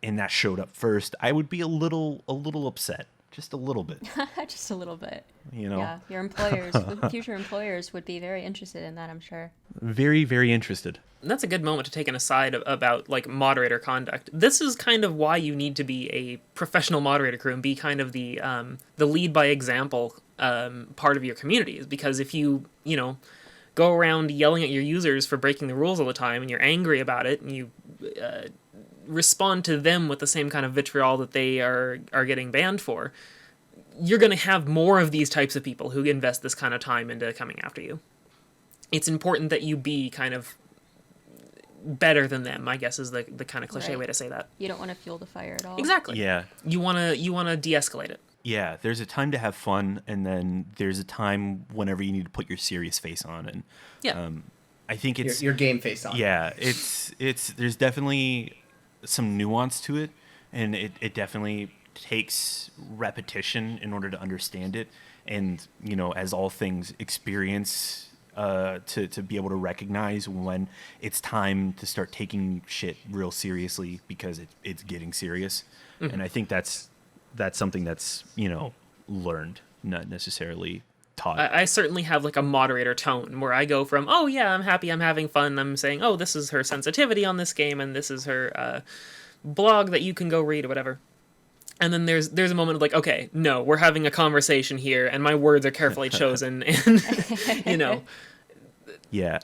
and that showed up first, I would be a little upset. just a little bit. Just a little bit. You know? Yeah, your employers, future employers would be very interested in that, I'm sure. Very, very interested. That's a good moment to take an aside about like moderator conduct. This is kind of why you need to be a professional moderator crew and be kind of the lead by example part of your community. Is because if you go around yelling at your users for breaking the rules all the time and you're angry about it and you respond to them with the same kind of vitriol that they are getting banned for, you're going to have more of these types of people who invest this kind of time into coming after you. It's important that you be kind of better than them, I guess is the kind of cliche way to say that. You don't want to fuel the fire at all. Exactly. Yeah. You want to de-escalate it. Yeah, there's a time to have fun, and then there's a time whenever you need to put your serious face on. And yeah, I think it's your game face on. Yeah, it's there's definitely some nuance to it, and it definitely takes repetition in order to understand it. And as all things, experience to be able to recognize when it's time to start taking shit real seriously because it's getting serious. Mm-hmm. And I think that's something that's learned, not necessarily taught. I certainly have like a moderator tone where I go from, oh yeah, I'm happy, I'm having fun, I'm saying, oh, this is her sensitivity on this game and this is her blog that you can go read or whatever. And then there's a moment of like, okay, no, we're having a conversation here and my words are carefully chosen and yeah,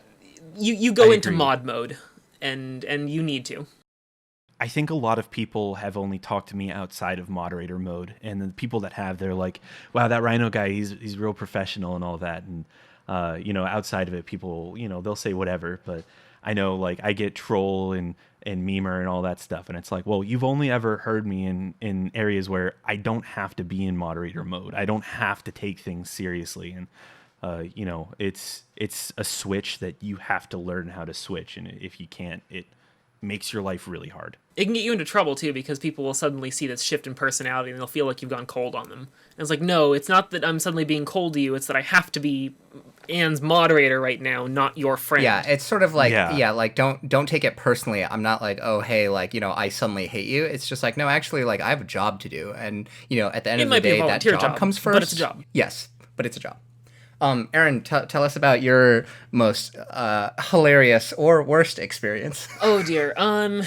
you go into mod mode and you need to. I think a lot of people have only talked to me outside of moderator mode, and the people that have, they're like, wow, that Rhino guy, he's real professional and all that. And outside of it, people, they'll say whatever, but I know, like, I get troll and memer and all that stuff, and it's like, well, you've only ever heard me in areas where I don't have to be in moderator mode. I don't have to take things seriously, and it's a switch that you have to learn how to switch, and if you can't, it makes your life really hard. It can get you into trouble too, because people will suddenly see this shift in personality and they'll feel like you've gone cold on them. And it's like, no, it's not that I'm suddenly being cold to you, it's that I have to be Anne's moderator right now, not your friend. Yeah, it's sort of like, like, don't take it personally. I'm not like, oh, hey, like, I suddenly hate you. It's just like, no, actually, like, I have a job to do. And, at the end of the day, that job comes first. But it's a job. Yes, but it's a job. Aerin, tell us about your most hilarious or worst experience. Oh, dear. I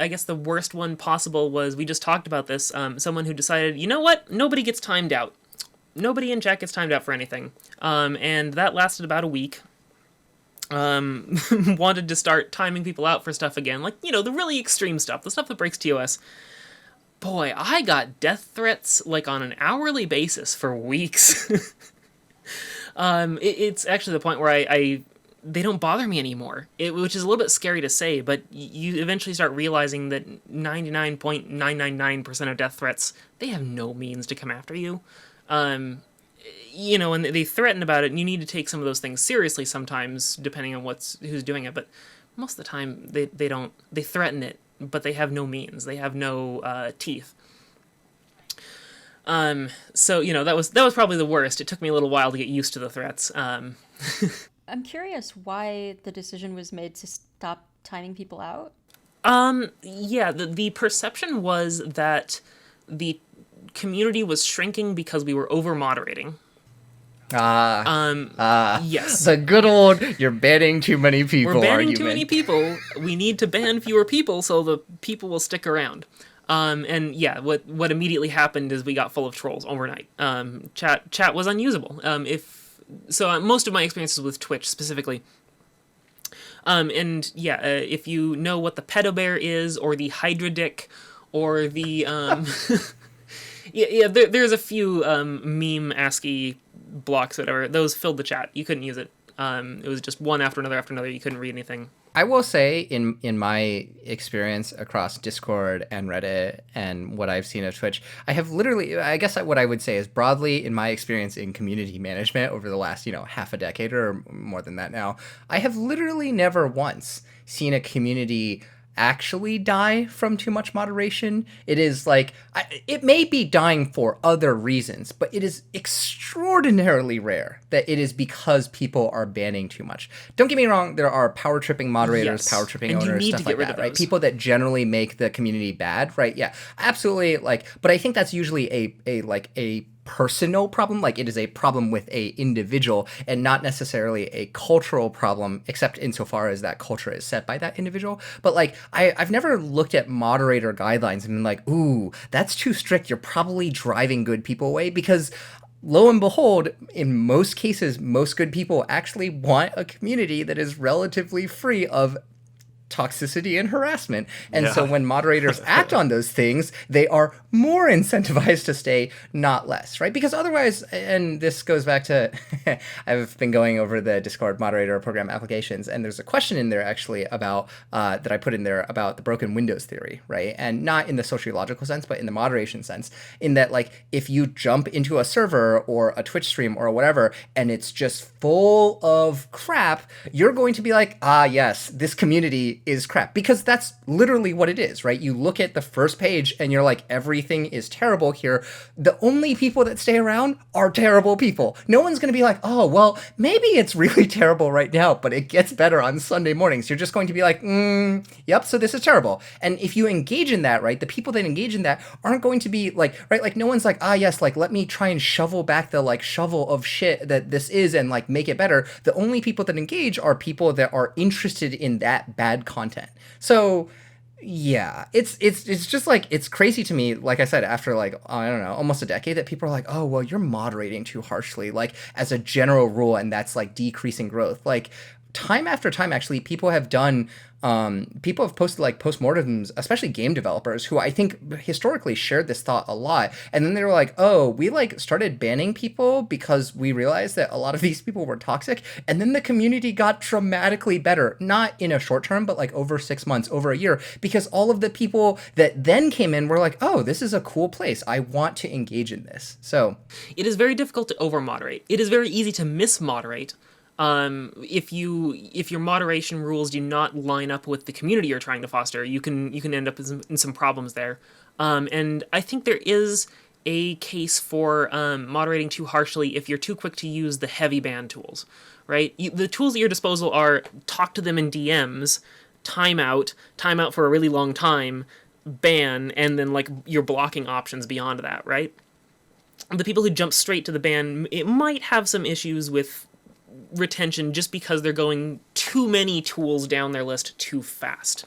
guess the worst one possible was, we just talked about this, someone who decided, you know what? Nobody gets timed out. Nobody in chat gets timed out for anything. And that lasted about a week. Wanted to start timing people out for stuff again. Like, the really extreme stuff. The stuff that breaks TOS. Boy, I got death threats, like, on an hourly basis for weeks. It's actually the point where they don't bother me anymore, which is a little bit scary to say, but you eventually start realizing that 99.999% of death threats, they have no means to come after you. And they threaten about it, and you need to take some of those things seriously sometimes, depending on who's doing it, but most of the time, they don't. They threaten it, but they have no means. They have no teeth. So that was probably the worst. It took me a little while to get used to the threats. I'm curious why the decision was made to stop timing people out. The perception was that the community was shrinking because we were over moderating. Yes. The good old, you're banning too many people We're banning argument. too many people. We need to ban fewer people so the people will stick around. What immediately happened is we got full of trolls overnight. Chat was unusable. Most of my experiences with Twitch specifically. If you know what the pedo bear is, or the hydra dick, or the there's a few meme ASCII blocks, whatever. Those filled the chat. You couldn't use it. It was just one after another. You couldn't read anything. I will say, in my experience across Discord and Reddit and what I've seen of Twitch, I have literally, I guess what I would say is broadly in my experience in community management over the last, half a decade or more than that now, I have literally never once seen a community actually die from too much moderation. It is like, it may be dying for other reasons, but it is extraordinarily rare that it is because people are banning too much. Don't get me wrong, there are power tripping moderators, power tripping owners, stuff like that, right? People that generally make the community bad, right? Yeah, absolutely. Like, but I think that's usually a personal problem. Like, it is a problem with a individual and not necessarily a cultural problem, except insofar as that culture is set by that individual. But like, I've never looked at moderator guidelines and been like, ooh, that's too strict, you're probably driving good people away, because lo and behold, in most cases, most good people actually want a community that is relatively free of toxicity and harassment. And so when moderators act on those things, they are more incentivized to stay, not less, right? Because otherwise, and this goes back to, I've been going over the Discord moderator program applications, and there's a question in there actually about, that I put in there about the broken windows theory, right? And not in the sociological sense, but in the moderation sense, in that, like, if you jump into a server or a Twitch stream or whatever, and it's just full of crap, you're going to be like, ah, yes, this community is crap, because that's literally what it is, right? You look at the first page and you're like, everything is terrible here. The only people that stay around are terrible people. No one's going to be like, oh, well, maybe it's really terrible right now, but it gets better on Sunday mornings. You're just going to be like, yep, so this is terrible. And if you engage in that, right, the people that engage in that aren't going to be like, right, like no one's like, ah, yes, like let me try and shovel back the like shovel of shit that this is and like make it better. The only people that engage are people that are interested in that bad content. So yeah, it's just like, it's crazy to me, like I said, after like, I don't know, almost a decade, that people are like, oh, well, you're moderating too harshly, like as a general rule, and that's like decreasing growth. Like, time after time, actually, people have done, people have posted like postmortems, especially game developers, who I think historically shared this thought a lot. And then they were like, oh, we like started banning people because we realized that a lot of these people were toxic. And then the community got dramatically better, not in a short term, but like over 6 months, over a year, because all of the people that then came in were like, oh, this is a cool place, I want to engage in this. So it is very difficult to over moderate. It is very easy to mismoderate. If your moderation rules do not line up with the community you're trying to foster, you can end up in some problems there. And I think there is a case for moderating too harshly if you're too quick to use the heavy ban tools, right? The tools at your disposal are talk to them in DMs, timeout for a really long time, ban, and then like your blocking options beyond that, right? The people who jump straight to the ban, it might have some issues with retention just because they're going too many tools down their list too fast.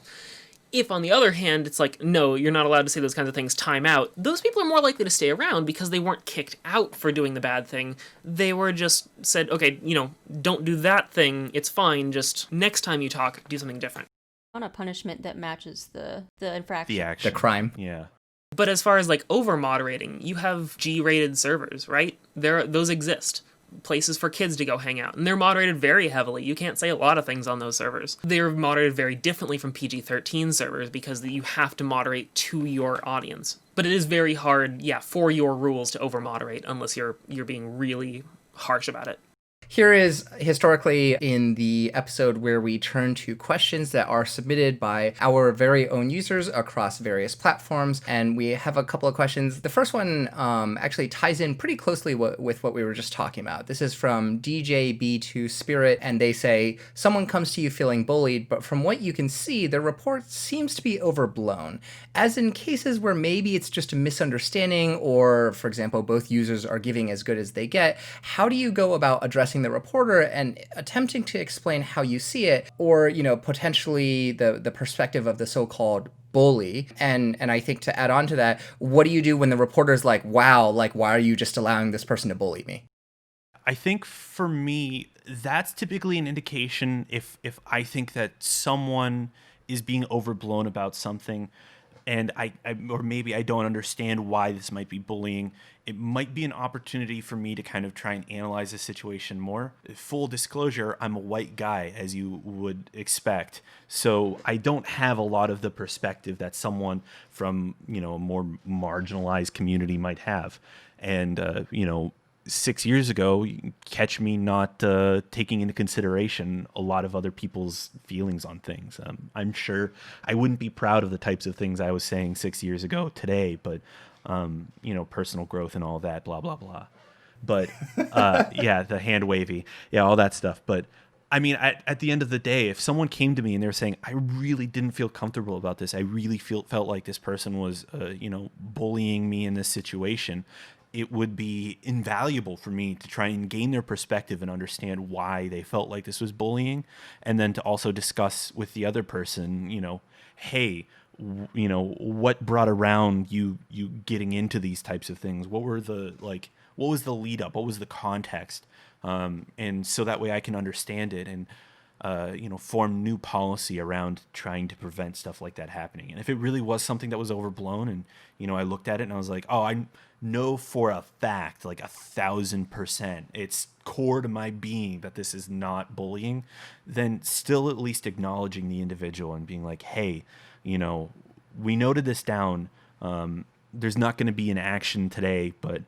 If, on the other hand, it's like, no, you're not allowed to say those kinds of things, time out, those people are more likely to stay around because they weren't kicked out for doing the bad thing. They were just said, okay, don't do that thing, it's fine, just next time you talk, do something different. On a punishment that matches the infraction. The action. The crime. Yeah. But as far as like over-moderating, you have G-rated servers, right? Those exist. Places for kids to go hang out, and they're moderated very heavily. You can't say a lot of things on those servers. They're moderated very differently from PG-13 servers because you have to moderate to your audience. But it is very hard, for your rules to over-moderate unless you're being really harsh about it. Here is historically in the episode where we turn to questions that are submitted by our very own users across various platforms. And we have a couple of questions. The first one actually ties in pretty closely with what we were just talking about. This is from DJB2 Spirit, and they say, someone comes to you feeling bullied, but from what you can see, their report seems to be overblown. As in cases where maybe it's just a misunderstanding, or, for example, both users are giving as good as they get, how do you go about addressing the reporter and attempting to explain how you see it, or potentially the perspective of the so-called bully? And I think to add on to that, what do you do when the reporter's like, wow, like, why are you just allowing this person to bully me? I think for me, that's typically an indication if I think that someone is being overblown about something, and I or maybe I don't understand why this might be bullying. It might be an opportunity for me to kind of try and analyze the situation more. Full disclosure, I'm a white guy, as you would expect. So I don't have a lot of the perspective that someone from, a more marginalized community might have. And, 6 years ago, you catch me not taking into consideration a lot of other people's feelings on things. I'm sure I wouldn't be proud of the types of things I was saying 6 years ago today, but personal growth and all that, blah, blah, blah. But yeah, the hand wavy, yeah, all that stuff. But I mean, at the end of the day, if someone came to me and they were saying, I really didn't feel comfortable about this, I really felt like this person was, bullying me in this situation, it would be invaluable for me to try and gain their perspective and understand why they felt like this was bullying. And then to also discuss with the other person, hey, what brought around you getting into these types of things? What was the lead up? What was the context? And so that way I can understand it and, form new policy around trying to prevent stuff like that happening. And if it really was something that was overblown and, I looked at it and I was like, oh, I know for a fact, like 1,000%, it's core to my being that this is not bullying, then still at least acknowledging the individual and being like, hey, we noted this down. There's not going to be an action today, but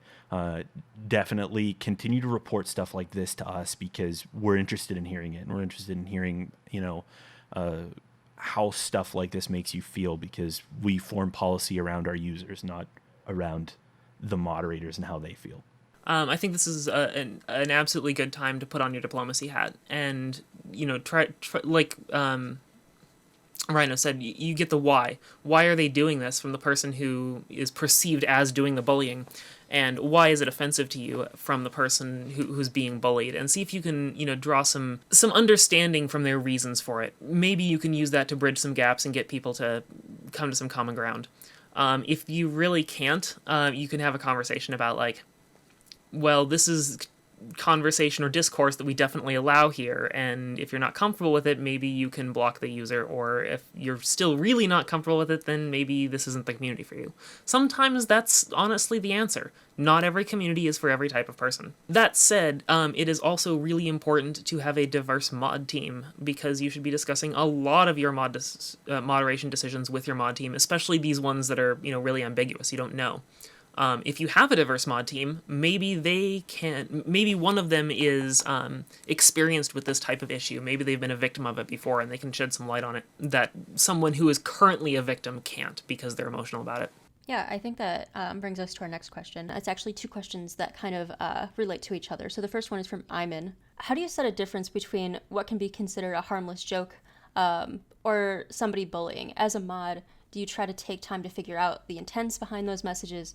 definitely continue to report stuff like this to us because we're interested in hearing it. And we're interested in hearing, how stuff like this makes you feel because we form policy around our users, not around the moderators and how they feel. I think this is an absolutely good time to put on your diplomacy hat and, try like Rhino said, you get the why. Why are they doing this from the person who is perceived as doing the bullying? And why is it offensive to you from the person who's being bullied? And see if you can, draw some understanding from their reasons for it. Maybe you can use that to bridge some gaps and get people to come to some common ground. If you really can't, you can have a conversation about like, well, this is conversation or discourse that we definitely allow here, and if you're not comfortable with it, maybe you can block the user, or if you're still really not comfortable with it, then maybe this isn't the community for you. Sometimes that's honestly the answer. Not every community is for every type of person. That said, it is also really important to have a diverse mod team, because you should be discussing a lot of your moderation decisions with your mod team, especially these ones that are, really ambiguous, you don't know. If you have a diverse mod team, maybe one of them is experienced with this type of issue. Maybe they've been a victim of it before and they can shed some light on it that someone who is currently a victim can't because they're emotional about it. Yeah, I think that brings us to our next question. It's actually two questions that kind of relate to each other. So the first one is from Iman. How do you set a difference between what can be considered a harmless joke or somebody bullying? As a mod, do you try to take time to figure out the intents behind those messages,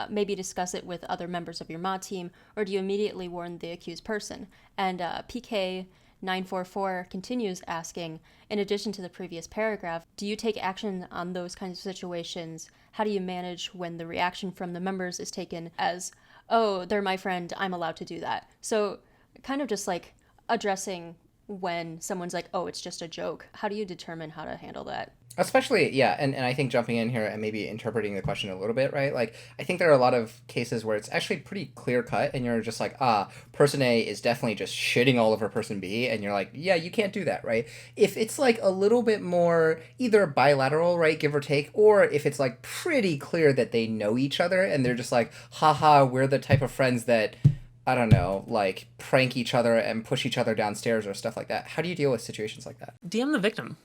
maybe discuss it with other members of your mod team, or do you immediately warn the accused person? And PK944 continues asking, in addition to the previous paragraph, do you take action on those kinds of situations? How do you manage when the reaction from the members is taken as, oh, they're my friend, I'm allowed to do that? So kind of just like addressing when someone's like, oh, it's just a joke. How do you determine how to handle that? Especially, yeah, and I think jumping in here and maybe interpreting the question a little bit, right? Like, I think there are a lot of cases where it's actually pretty clear cut and you're just like, person A is definitely just shitting all over person B, and you're like, yeah, you can't do that, right? If it's like a little bit more either bilateral, right, give or take, or if it's like pretty clear that they know each other and they're just like, haha, we're the type of friends that, I don't know, like prank each other and push each other downstairs or stuff like that. How do you deal with situations like that? DM the victim.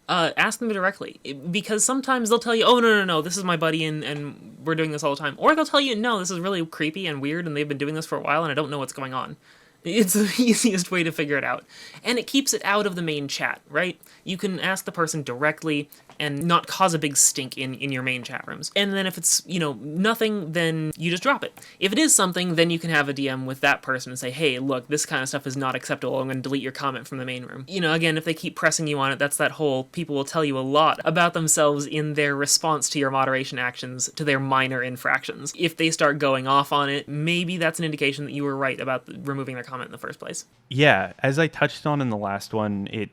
Ask them directly, because sometimes they'll tell you, oh, no, this is my buddy and we're doing this all the time. Or they'll tell you, no, this is really creepy and weird and they've been doing this for a while and I don't know what's going on. It's the easiest way to figure it out. And it keeps it out of the main chat, right? You can ask the person directly and not cause a big stink in your main chat rooms. And then if it's, nothing, then you just drop it. If it is something, then you can have a DM with that person and say, hey, look, this kind of stuff is not acceptable. I'm going to delete your comment from the main room. Again, if they keep pressing you on it, that's that whole people will tell you a lot about themselves in their response to your moderation actions, to their minor infractions. If they start going off on it, maybe that's an indication that you were right about removing their comment in the first place. Yeah, as I touched on in the last one, it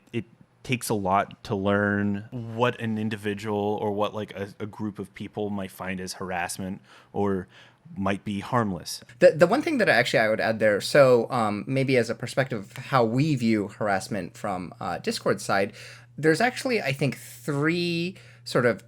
takes a lot to learn what an individual or what like a group of people might find as harassment or might be harmless. The one thing that I would add there, so maybe as a perspective of how we view harassment from Discord side, there's actually, I think, three sort of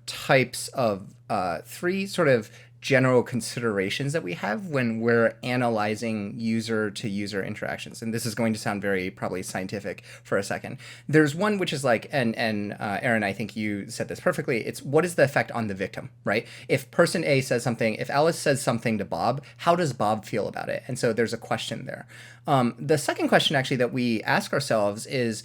general considerations that we have when we're analyzing user-to-user interactions. And this is going to sound very probably scientific for a second. There's one which is like, and Aerin, I think you said this perfectly, it's what is the effect on the victim, right? If person A says something, if Alice says something to Bob, how does Bob feel about it? And so there's a question there. The second question actually that we ask ourselves is,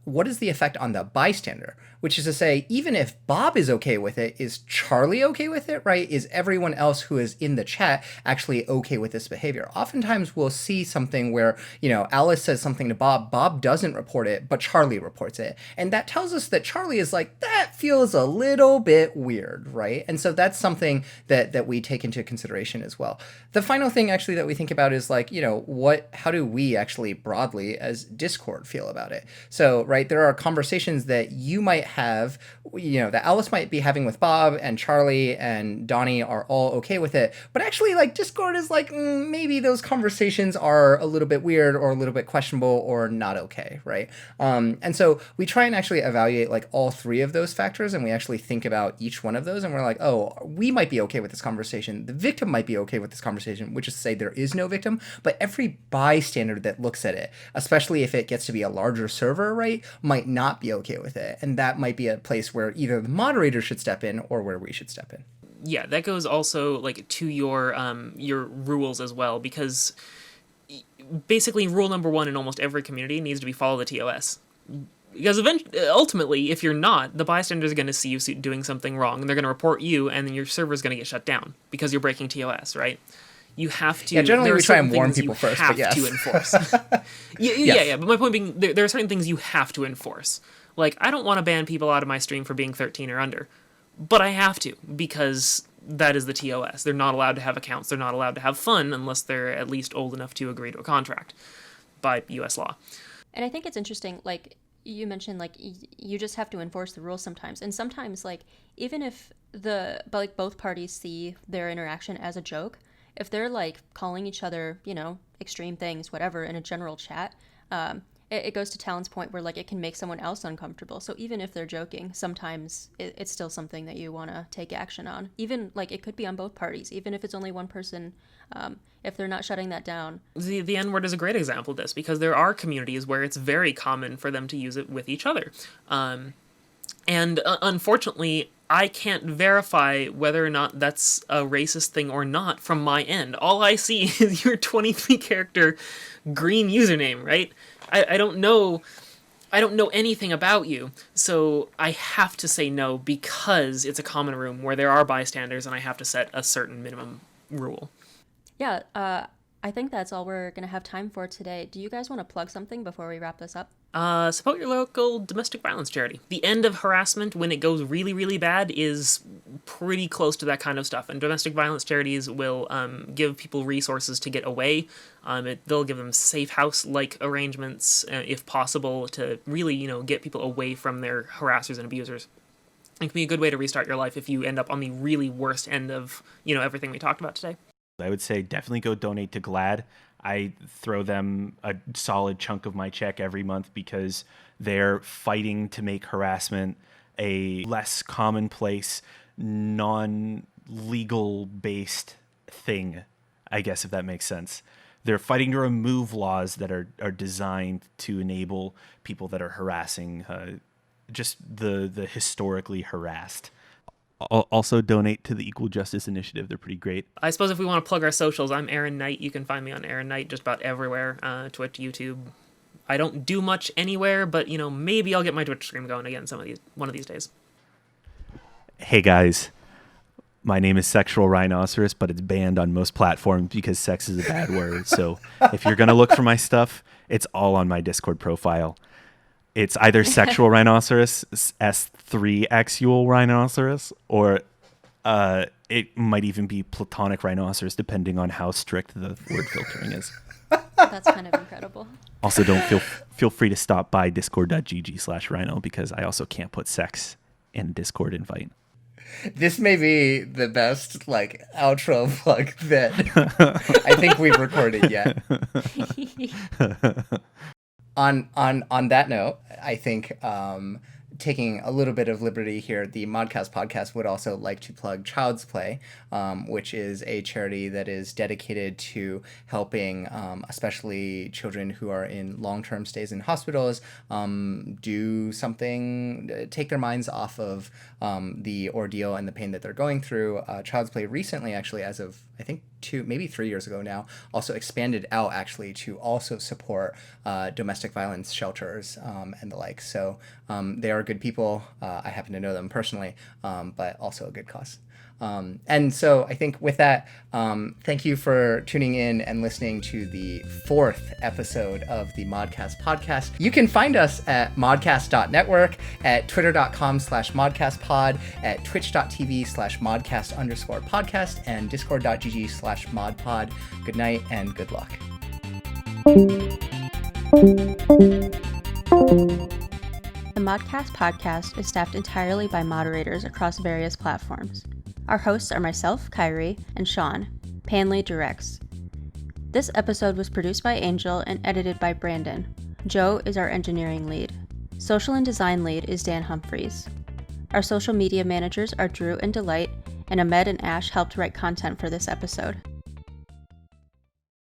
what is the effect on the bystander? Which is to say, even if Bob is okay with it, is Charlie okay with it, right? Is everyone else who is in the chat actually okay with this behavior? Oftentimes we'll see something where, Alice says something to Bob, Bob doesn't report it, but Charlie reports it. And that tells us that Charlie is like, that feels a little bit weird, right? And so that's something that we take into consideration as well. The final thing actually that we think about is like, how do we actually broadly as Discord feel about it? So, right, there are conversations that you might have, that Alice might be having with Bob, and Charlie and Donnie are all okay with it. But actually, like, Discord is like, maybe those conversations are a little bit weird or a little bit questionable or not okay, right? And so we try and actually evaluate like all three of those factors, and we actually think about each one of those, and we're like, oh, we might be okay with this conversation. The victim might be okay with this conversation, which is to say there is no victim, but every bystander that looks at it, especially if it gets to be a larger server, right, might not be okay with it. And that might be a place where either the moderator should step in or where we should step in. Yeah, that goes also like to your rules as well, because basically rule number one in almost every community needs to be follow the TOS. Because ultimately, if you're not, the bystanders are going to see you doing something wrong, and they're going to report you, and then your server's going to get shut down because you're breaking TOS, right? You have to. Yeah, generally we try and warn people first, but yes. You have to enforce. Yeah. But my point being, there are certain things you have to enforce. Like, I don't want to ban people out of my stream for being 13 or under, but I have to, because that is the TOS. They're not allowed to have accounts. They're not allowed to have fun unless they're at least old enough to agree to a contract by U.S. law. And I think it's interesting, like, you mentioned, like, you just have to enforce the rules sometimes. And sometimes, like, even if both parties see their interaction as a joke, if they're, like, calling each other, extreme things, whatever, in a general chat, it goes to Talon's point where, like, it can make someone else uncomfortable. So even if they're joking, sometimes it's still something that you want to take action on. Even, like, it could be on both parties, even if it's only one person, if they're not shutting that down. The N-word is a great example of this, because there are communities where it's very common for them to use it with each other. And unfortunately, I can't verify whether or not that's a racist thing or not from my end. All I see is your 23-character green username, right? I don't know anything about you, so I have to say no because it's a common room where there are bystanders and I have to set a certain minimum rule. Yeah, I think that's all we're going to have time for today. Do you guys want to plug something before we wrap this up? Support your local domestic violence charity. The end of harassment, when it goes really, really bad, is pretty close to that kind of stuff. And domestic violence charities will give people resources to get away. They'll give them safe house-like arrangements, if possible, to really, get people away from their harassers and abusers. It can be a good way to restart your life if you end up on the really worst end of, everything we talked about today. I would say definitely go donate to GLAAD. I throw them a solid chunk of my check every month because they're fighting to make harassment a less commonplace, non-legal based thing, I guess, if that makes sense. They're fighting to remove laws that are designed to enable people that are harassing just the historically harassed. Also donate to the Equal Justice Initiative. They're pretty great. I suppose if we want to plug our socials, I'm AerinNight. You can find me on AerinNight just about everywhere. Twitch, YouTube. I don't do much anywhere, but, maybe I'll get my Twitch stream going again one of these days. Hey, guys. My name is SexualRhinoceros, but it's banned on most platforms because sex is a bad word. So if you're going to look for my stuff, it's all on my Discord profile. It's either Sexual Rhinoceros, S3Xual Rhinoceros, or it might even be Platonic Rhinoceros, depending on how strict the word filtering is. That's kind of incredible. Also, don't feel free to stop by discord.gg/rhino because I also can't put sex in a Discord invite. This may be the best outro plug that I think we've recorded yet. On that note, I think taking a little bit of liberty here, the Modcast Podcast would also like to plug Child's Play, which is a charity that is dedicated to helping especially children who are in long-term stays in hospitals do something, take their minds off of the ordeal and the pain that they're going through. Child's Play recently, actually, as of I think 2, maybe 3 years ago now, also expanded out actually to also support domestic violence shelters and the like. So they are good people. I happen to know them personally, but also a good cause. And so I think with that, thank you for tuning in and listening to the 4th episode of the Modcast Podcast. You can find us at modcast.network, at twitter.com/modcastpod, at twitch.tv/modcast_podcast, and discord.gg/modpod. Good night and good luck. The Modcast Podcast is staffed entirely by moderators across various platforms. Our hosts are myself, Kairi, and Sean. Panley directs. This episode was produced by Angel and edited by Brandon. Joe is our engineering lead. Social and design lead is Dan Humphreys. Our social media managers are Drew and Delight, and Ahmed and Ash helped write content for this episode.